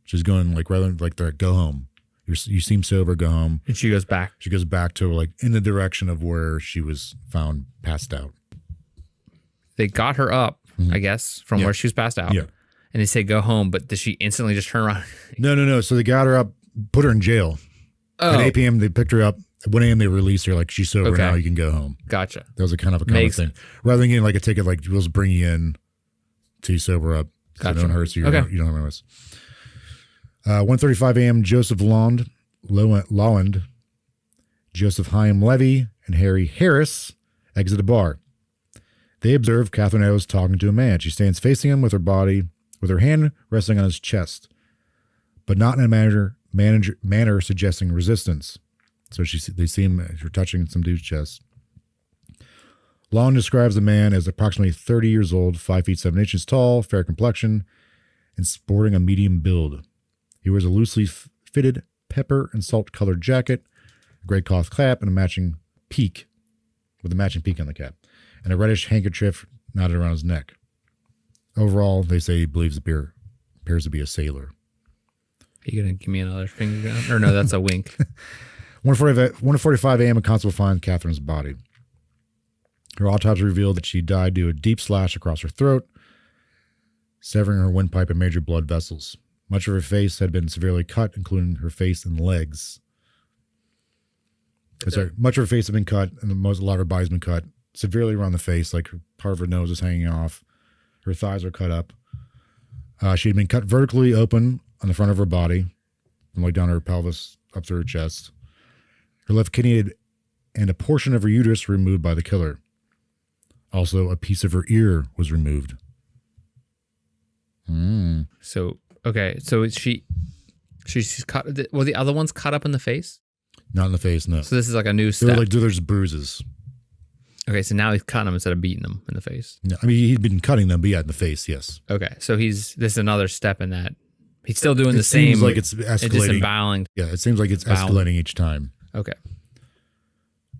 She's going like rather than like they're like, go home. You seem sober, go home. And she goes back. She goes back to like in the direction of where she was found passed out. They got her up, I guess, from where she was passed out. Yeah. And they say go home, but does she instantly just turn around? No. So they got her up, put her in jail. At 8 p.m. they picked her up. At 1 a.m. they released her like she's sober now. You can go home. Gotcha. That was a kind of a common thing. Rather than getting like a ticket, like we'll just bring you in till you sober up. Gotcha. So no one hurts you. You don't have us. 1:35 a.m. Joseph Lawand, Joseph Chaim Levy, and Harry Harris exit a bar. They observe Catherine Eddowes talking to a man. She stands facing him with her hand resting on his chest, but not in a manner suggesting resistance. So they see him as you're touching some dude's chest. Lawand describes the man as approximately 30 years old, 5 feet 7 inches tall, fair complexion, and sporting a medium build. He wears a loosely fitted pepper and salt colored jacket, a gray cloth cap, and a matching peak on the cap, and a reddish handkerchief knotted around his neck. Overall, they say he believes the appears to be a sailor. Are you going to give me another finger gun? Or no, that's a wink. 1:45 a.m. a constable finds Catherine's body. Her autopsy revealed that she died due to a deep slash across her throat, severing her windpipe and major blood vessels. Much of her face had been severely cut, including her face and legs. Much of her face had been cut, and a lot of her body's been cut severely around the face, like part of her nose is hanging off. Her thighs were cut up. She had been cut vertically open on the front of her body, from like down her pelvis up through her chest. Her left kidney and a portion of her uterus were removed by the killer. Also, a piece of her ear was removed. So she's cut. Were the other ones cut up in the face? Not in the face, no. So this is like a new step. There's bruises. Okay, so now he's cutting them instead of beating them in the face. No, I mean, he'd been cutting them, but yeah, in the face, yes. Okay, so this is another step in that. He's still doing the same. It seems like it's escalating. It's disemboweling. Yeah, it seems like it's escalating each time. Okay.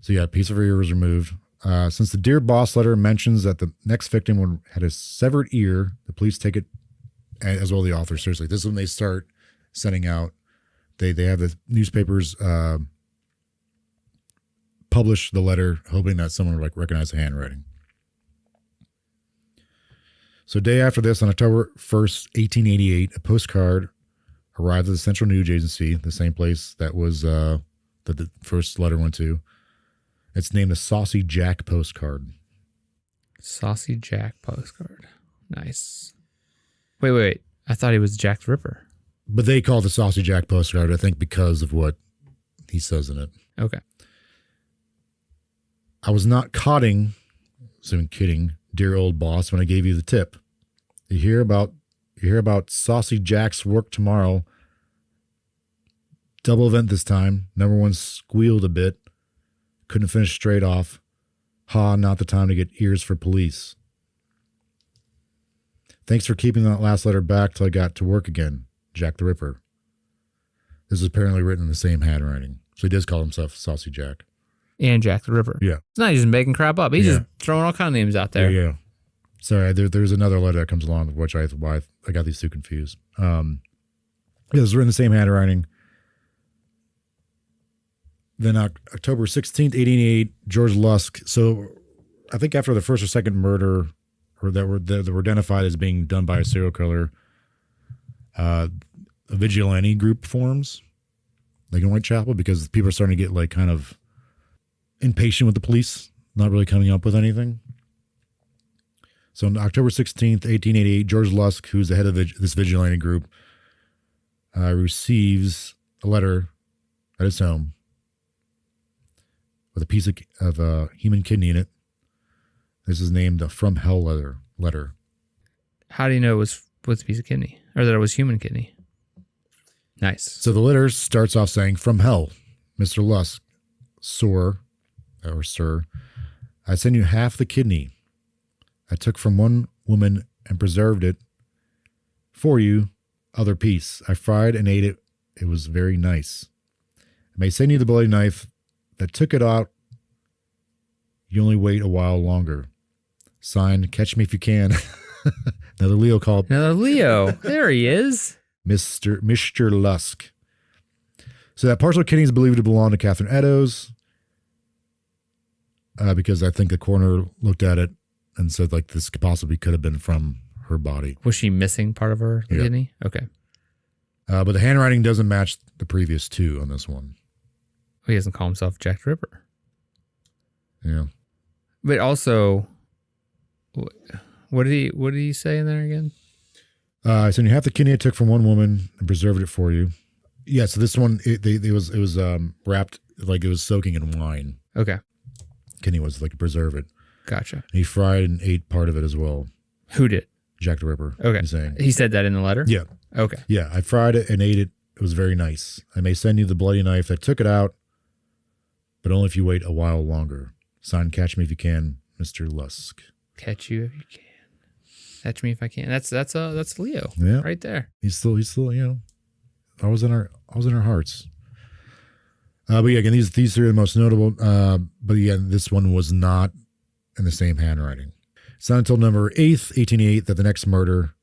So yeah, a piece of her ear was removed. Since the Dear Boss letter mentions that the next victim had a severed ear, the police take it, as well as the author, seriously. This is when they start sending out. They have the newspapers publish the letter, hoping that someone would like recognize the handwriting. So day after this, on October 1st, 1888, a postcard arrived at the Central News Agency, the same place that was that the first letter went to. It's named the Saucy Jack postcard. Saucy Jack postcard. Nice. Wait. I thought he was Jack the Ripper. But they call it the Saucy Jack postcard, I think, because of what he says in it. Okay. I was not kidding, dear old boss, when I gave you the tip. You hear about Saucy Jack's work tomorrow. Double event this time. Number one squealed a bit. Couldn't finish straight off. Not the time to get ears for police. Thanks for keeping that last letter back till I got to work again, Jack the Ripper. This is apparently written in the same handwriting. So he does call himself Saucy Jack. And Jack the Ripper. Yeah. It's not just making crap up. He's just throwing all kind of names out there. Yeah. Sorry, there's another letter that comes along, which I got these two confused. It was written in the same handwriting. Then October 16th, 1888, George Lusk. So I think after the first or second murder that were identified as being done by a serial killer, a vigilante group forms, like in Whitechapel, because people are starting to get like kind of impatient with the police, not really coming up with anything. So on October 16th, 1888, George Lusk, who's the head of this vigilante group, receives a letter at his home with a piece of human kidney in it. This is named the From Hell letter. How do you know it was a piece of kidney? Or that it was human kidney? Nice. So the letter starts off saying, "From hell, Mr. Lusk, sir, I send you half the kidney I took from one woman and preserved it for you, other piece. I fried and ate it. It was very nice. I may send you the bloody knife that took it out. You only wait a while longer. Signed, Catch Me If You Can." Another Leo call. Another Leo. There he is. Mr. Lusk. So that partial kidney is believed to belong to Catherine Eddowes, because I think the coroner looked at it and said like this could have been from her body. Was she missing part of her kidney? Okay. But the handwriting doesn't match the previous two on this one. He doesn't call himself Jack the Ripper. Yeah. But also, what did he say in there again? So you have the kidney I took from one woman and preserved it for you. Yeah. So this one, it was wrapped like it was soaking in wine. Okay. Kidney was like preserve it. Gotcha. And he fried and ate part of it as well. Who did? Jack the Ripper. Okay. He's saying. He said that in the letter? Yeah. Okay. Yeah. I fried it and ate it. It was very nice. I may send you the bloody knife that took it out, but only if you wait a while longer. Signed, catch me if you can, Mr. Lusk. Catch you if you can. Catch me if I can. That's Leo. Yeah. Right there. He's still, I was in our hearts. But yeah, again, these three are the most notable. But yeah, this one was not in the same handwriting. It's not until November 8th, 1888 that the next murder,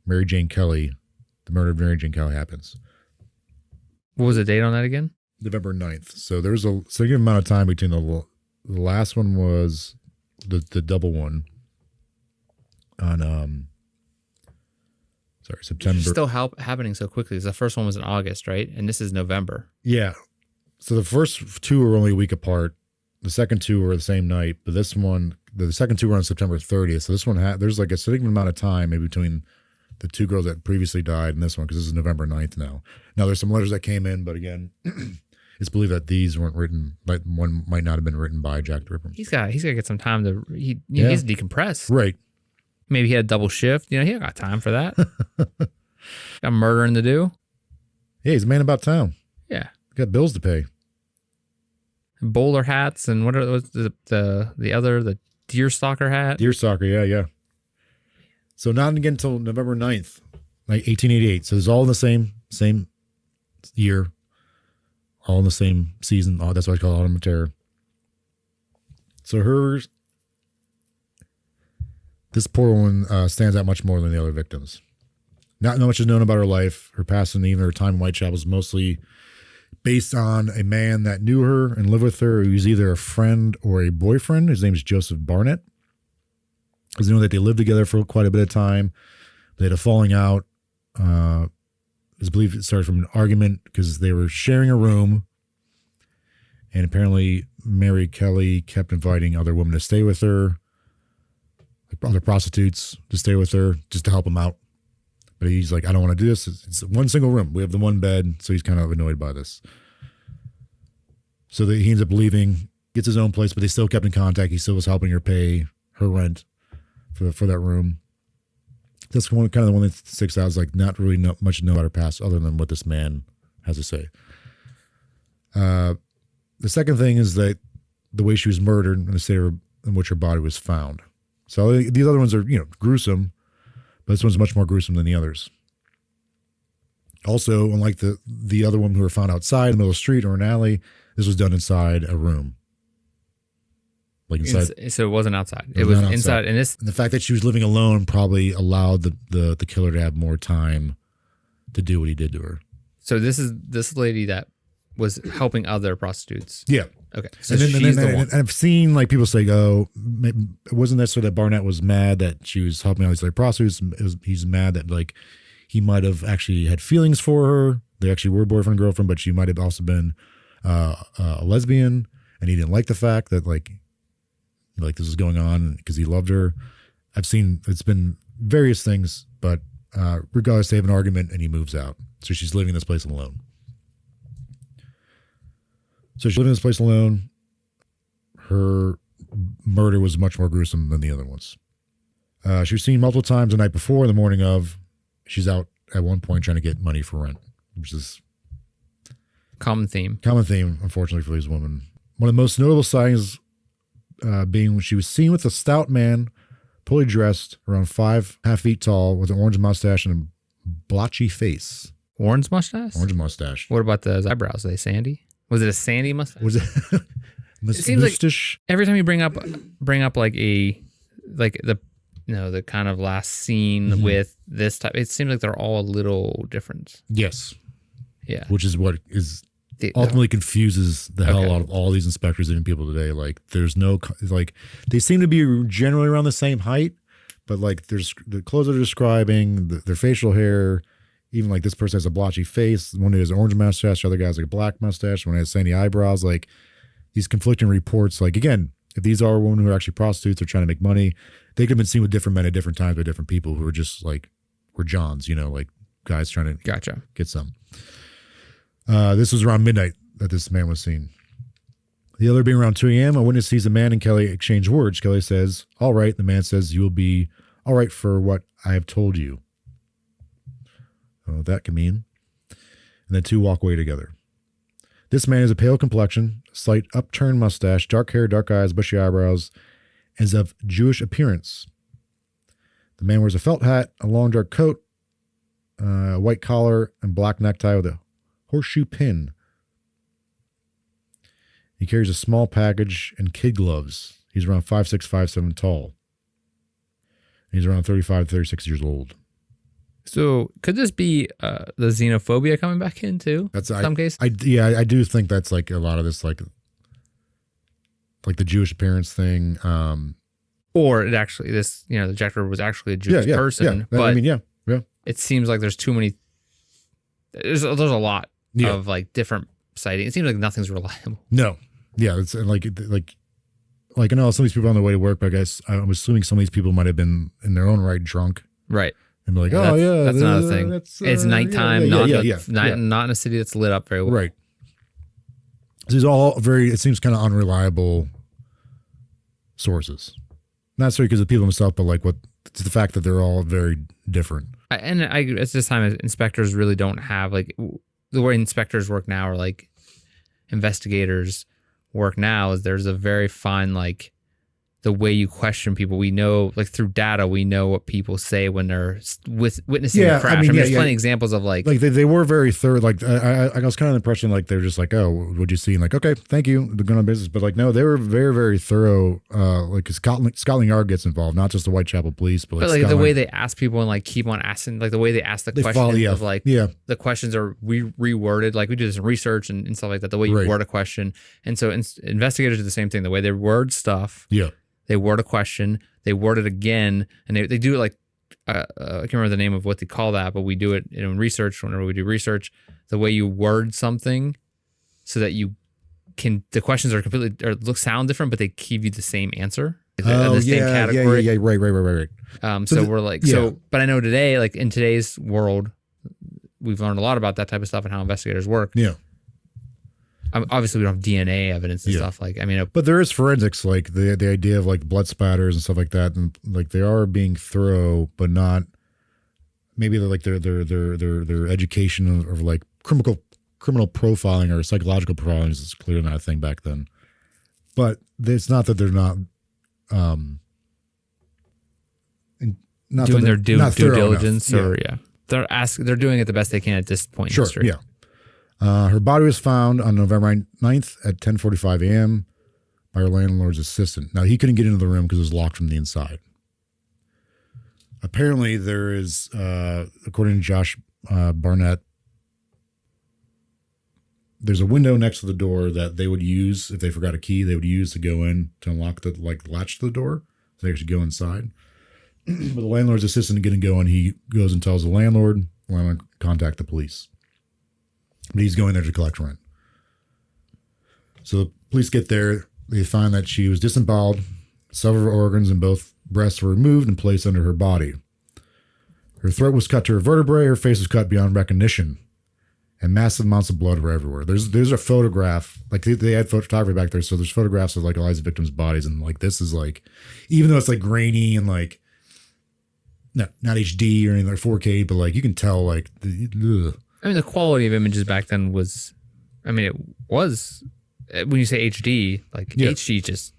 the murder of Mary Jane Kelly happens. What was the date on that again? November 9th. So there was a significant amount of time between the last one was the double one on September. It's still happening so quickly. The first one was in August, right? And this is November. Yeah. So the first two were only a week apart. The second two were the same night, but this one, the second two were on September 30th. So this one there's like a significant amount of time maybe between the two girls that previously died and this one, because this is November 9th now. Now there's some letters that came in, but again, it's believed that these weren't written, like one might not have been written by Jack the Ripper. He's got to get some time to he needs to decompress. Right. Maybe he had a double shift. He ain't got time for that. Got murdering to do. Yeah, he's a man about town. Yeah. Got bills to pay. Bowler hats and what was the deerstalker hat? Deerstalker, yeah. So not again until November 9th, like 1888. So it's all in the same year, all in the same season. Oh, that's why I call it Autumn of Terror. So this poor woman stands out much more than the other victims. Not much is known about her life, her past, and even her time in Whitechapel is mostly based on a man that knew her and lived with her, who was either a friend or a boyfriend. His name is Joseph Barnett. Because they know that they lived together for quite a bit of time. They had a falling out. It's believed it started from an argument because they were sharing a room. And apparently Mary Kelly kept inviting other women to stay with her, like other prostitutes to stay with her, just to help him out. But he's like, I don't want to do this. It's one single room. We have the one bed. So he's kind of annoyed by this. So he ends up leaving, gets his own place, but they still kept in contact. He still was helping her pay her rent for that room. That's kind of the one that sticks out, is like not really much to know about her past other than what this man has to say. The second thing is that the way she was murdered and the state in which her body was found. So these other ones are, gruesome, but this one's much more gruesome than the others. Also, unlike the other women who were found outside in the middle of the street or an alley, this was done inside a room. Like inside. So it wasn't outside. It was inside. And the fact that she was living alone probably allowed the killer to have more time to do what he did to her. So this is this lady that was helping other prostitutes. Yeah. Okay. So and she's the one. And I've seen like people say, "Oh, it wasn't necessarily that Barnett was mad that she was helping all these other prostitutes. He's mad that like he might have actually had feelings for her. They actually were boyfriend and girlfriend, but she might have also been a lesbian, and he didn't like the fact that like this was going on because he loved her." I've seen it's been various things, but regardless, they have an argument and he moves out. So she's living in this place alone. So she's living in this place alone. Her murder was much more gruesome than the other ones. She was seen multiple times the night before, the morning of. She's out at one point trying to get money for rent, which is common theme, unfortunately, for these women. One of the most notable sightings being when she was seen with a stout man, fully dressed, around 5.5 feet tall, with an orange mustache and a blotchy face. Orange mustache? Orange mustache. What about those eyebrows? Are they sandy? Was it a sandy mustache? Was it? It seems like every time you bring up like the the kind of last scene with this type. It seems like they're all a little different. Yes. Yeah. Which is what is ultimately confuses the hell out of all these inspectors and people today. Like, there's no, like, they seem to be generally around the same height, but like, there's the clothes they're describing, their facial hair. Even like this person has a blotchy face. One has an orange mustache, the other guy's like a black mustache. One has sandy eyebrows. Like, these conflicting reports. Like, again, if these are women who are actually prostitutes or trying to make money, they could have been seen with different men at different times by different people who are just like, were Johns, like guys trying to get some. This was around midnight that this man was seen. The other being around 2 a.m., a witness sees a man and Kelly exchange words. Kelly says, "All right." The man says, "You will be all right for what I have told you." I don't know what that can mean. And the two walk away together. This man has a pale complexion, slight upturned mustache, dark hair, dark eyes, bushy eyebrows, and is of Jewish appearance. The man wears a felt hat, a long dark coat, a white collar, and black necktie with a horseshoe pin. He carries a small package and kid gloves. He's around 5'6", 5'7" tall. He's around 35, 36 years old. So could this be the xenophobia coming back in too? That's some case. I do think that's like a lot of this, like the Jewish appearance thing. Or it actually, this, the Jack the Ripper was actually a Jewish person. Yeah. But yeah. It seems like there's too many. There's a lot of like different sightings. It seems like nothing's reliable. No. Yeah. It's like I know some of these people on the way to work, but I guess I'm assuming some of these people might have been in their own right drunk. Right. And be like, that's another thing. It's nighttime, not in a city that's lit up very well. Right. These are all it seems kind of unreliable sources. Not necessarily because of the people themselves, but like it's the fact that they're all very different. And at this time, inspectors really don't have, like, the way inspectors work now, or like investigators work now, is there's a very fine, like, the way you question people. We know, like, through data, we know what people say when they're witnessing a crash. There's plenty of examples of like they were very thorough. Like I was kind of the impression like they're just like, "Oh, what'd you see?" And like, "Okay, thank you, they're going on business." But like, no, they were very, very thorough. Like, 'cause Scotland Yard gets involved, not just the Whitechapel police, but like the way they ask people and like keep on asking, like the way they ask the questions of like the questions are reworded. Like, we do some research and stuff like that. The way you word a question, and so investigators do the same thing. The way they word stuff. Yeah. They word a question, they word it again, and they do it like, I can't remember the name of what they call that, but we do it in research. Whenever we do research, the way you word something so that the questions are completely, sound different, but they give you the same answer. The same category. Yeah, right. But I know today, like in today's world, we've learned a lot about that type of stuff and how investigators work. Yeah. Obviously, we don't have DNA evidence and stuff but there is forensics, like the idea of like blood spatters and stuff like that, and like they are being thorough, but not maybe like their education of like criminal profiling or psychological profiling is clearly not a thing back then. But it's not that they're not doing their due diligence, they're doing it the best they can at this point in history. Yeah. Her body was found on November 9th at 10:45 a.m. by her landlord's assistant. Now, he couldn't get into the room because it was locked from the inside. Apparently, there is, according to Josh Barnett, there's a window next to the door that they would use, if they forgot a key, they would use to go in to unlock the latch to the door so they could go inside. But the landlord's assistant didn't go in. He goes and tells the landlord to contact the police. But he's going there to collect rent. So the police get there. They find that she was disemboweled. Several of her organs and both breasts were removed and placed under her body. Her throat was cut to her vertebrae. Her face was cut beyond recognition. And massive amounts of blood were everywhere. There's a photograph. Like, they had photography back there. So there's photographs of like Eliza victims' bodies. And like, this is like, even though it's like grainy and like, not HD or anything like 4K, but like, you can tell like, the quality of images back then was, it was, when you say HD, like HD just,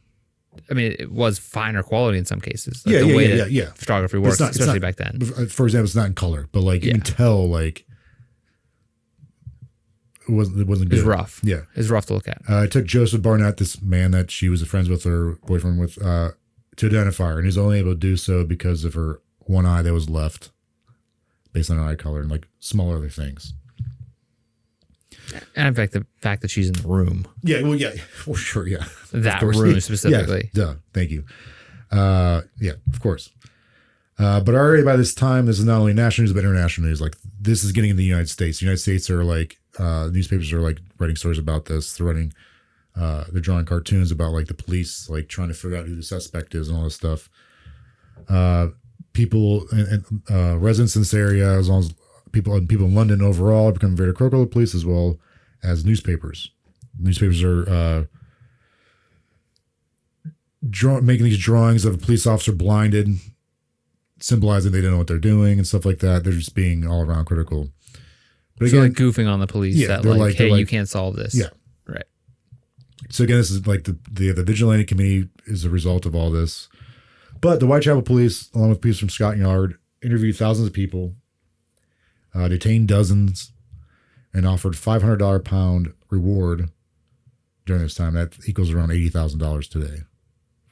it was finer quality in some cases. Like the way photography works, especially back then. For example, it's not in color, but like you can tell like it wasn't good. It was rough. Yeah. It was rough to look at. It took Joseph Barnett, this man that she was friends with, her boyfriend with, to identify her, and he's only able to do so because of her one eye that was left, based on her eye color and like small other things. And in fact, the fact that she's in the room. Yeah, well, yeah, for sure, yeah. That room specifically. Yeah, duh, thank you. Yeah, of course. But already by this time, this is not only national news, but international news. Like, this is getting in the United States. The United States are like, newspapers are like writing stories about this. They're drawing cartoons about like the police, like trying to figure out who the suspect is and all this stuff. People and residents in this area, as well as people in London overall, are becoming very critical of the police, as well as newspapers. Newspapers are making these drawings of a police officer blinded, symbolizing they don't know what they're doing and stuff like that. They're just being all around critical. But so again, like goofing on the police. Yeah, that like, hey, you can't solve this. Yeah. Right. So again, this is like the vigilante committee is a result of all this. But the Whitechapel police, along with police from Scotland Yard, interviewed thousands of people, detained dozens, and offered $500 pound reward during this time. That equals around $80,000 today.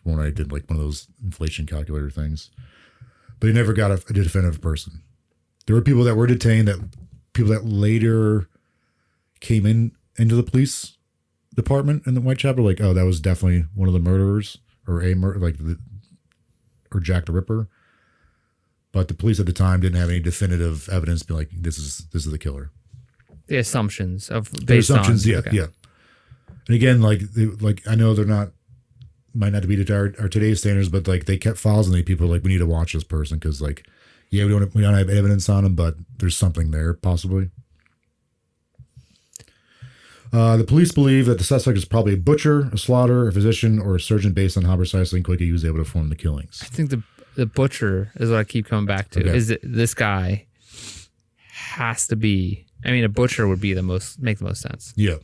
When I did like one of those inflation calculator things. But he never got a definitive person. There were people that were detained, people that later came into the police department in the Whitechapel, like, oh, that was definitely one of the murderers, or or Jack the Ripper. But the police at the time didn't have any definitive evidence, be like, this is the killer. The assumptions Yeah, okay. Yeah. And again, like I know they're not. Might not be to our today's standards, but like they kept files on these people. Like, we need to watch this person because, like, yeah, we don't have evidence on him, but there's something there possibly. The police believe that the suspect is probably a butcher, a slaughterer, a physician, or a surgeon, based on how precisely and quickly he was able to perform the killings. I think the butcher is what I keep coming back to. Okay. Is that this guy has to be? I mean, a butcher would be make the most sense. Yeah,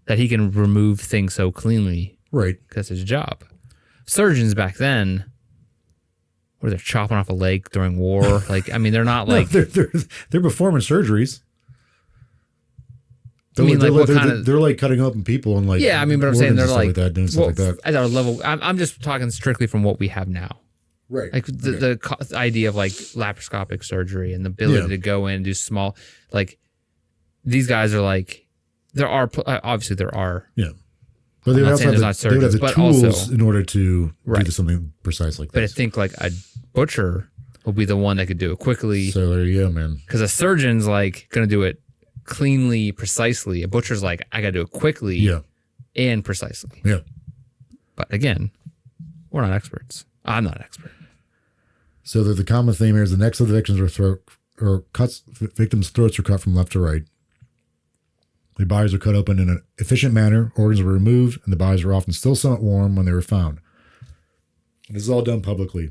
that he can remove things so cleanly. Right. That's his job. Surgeons back then, where they're chopping off a leg during war. Like, I mean, they're not like... No, they're performing surgeries. They're like cutting open people and like... Yeah, I mean, but I'm saying they're like... doing stuff like that. At our level, I'm just talking strictly from what we have now. Right. Like the idea of like laparoscopic surgery and the ability to go in and do small... Like, these guys are like... Obviously, there are... Yeah. But they would also have the tools also, in order to do something precise like that. But I think like a butcher will be the one that could do it quickly. So there you go, man. Because a surgeon's like going to do it cleanly, precisely. A butcher's like, I got to do it quickly and precisely. Yeah. But again, we're not experts. I'm not an expert. So the common theme here is the necks of the victims victims' throats were cut from left to right. The bodies were cut open in an efficient manner, organs were removed, and the bodies were often still somewhat warm when they were found. This is all done publicly.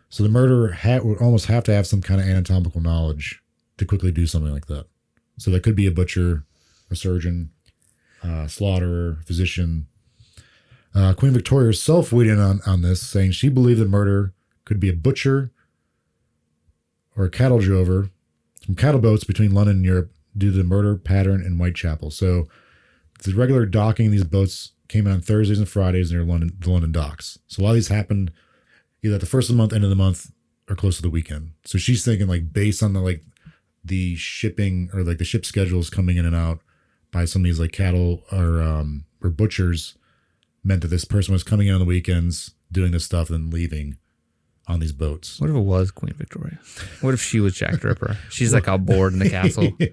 So the murderer would almost have to have some kind of anatomical knowledge to quickly do something like that. So that could be a butcher, a surgeon, slaughterer, physician. Queen Victoria herself weighed in on this, saying she believed the murderer could be a butcher or a cattle drover from cattle boats between London and Europe, due to the murder pattern in Whitechapel. So the regular docking in these boats came in on Thursdays and Fridays near the London docks. So a lot of these happened either at the first of the month, end of the month, or close to the weekend. So she's thinking like based on the shipping or like the ship schedules coming in and out by some of these like cattle or butchers meant that this person was coming in on the weekends, doing this stuff, and then leaving on these boats. What if it was Queen Victoria? What if she was Jack the Ripper? She's like all bored in the castle. Yeah.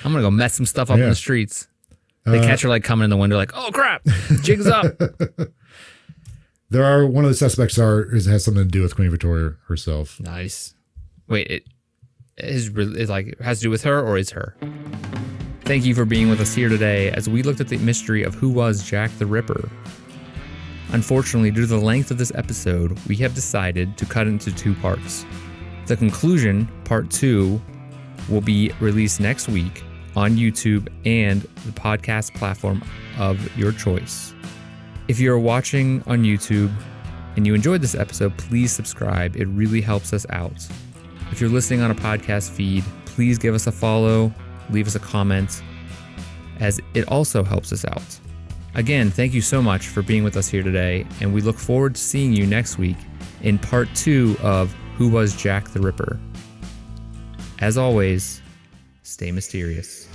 I'm gonna go mess some stuff up in the streets. They catch her like coming in the window, like, oh crap, jig's up. One of the suspects has something to do with Queen Victoria herself. Nice. Wait, it has to do with her or is her? Thank you for being with us here today as we looked at the mystery of who was Jack the Ripper. Unfortunately, due to the length of this episode, we have decided to cut into 2 parts. The conclusion, part 2, will be released next week on YouTube and the podcast platform of your choice. If you're watching on YouTube and you enjoyed this episode, please subscribe. It really helps us out. If you're listening on a podcast feed, please give us a follow, leave us a comment, as it also helps us out. Again, thank you so much for being with us here today, and we look forward to seeing you next week in part 2 of Who Was Jack the Ripper? As always, stay mysterious.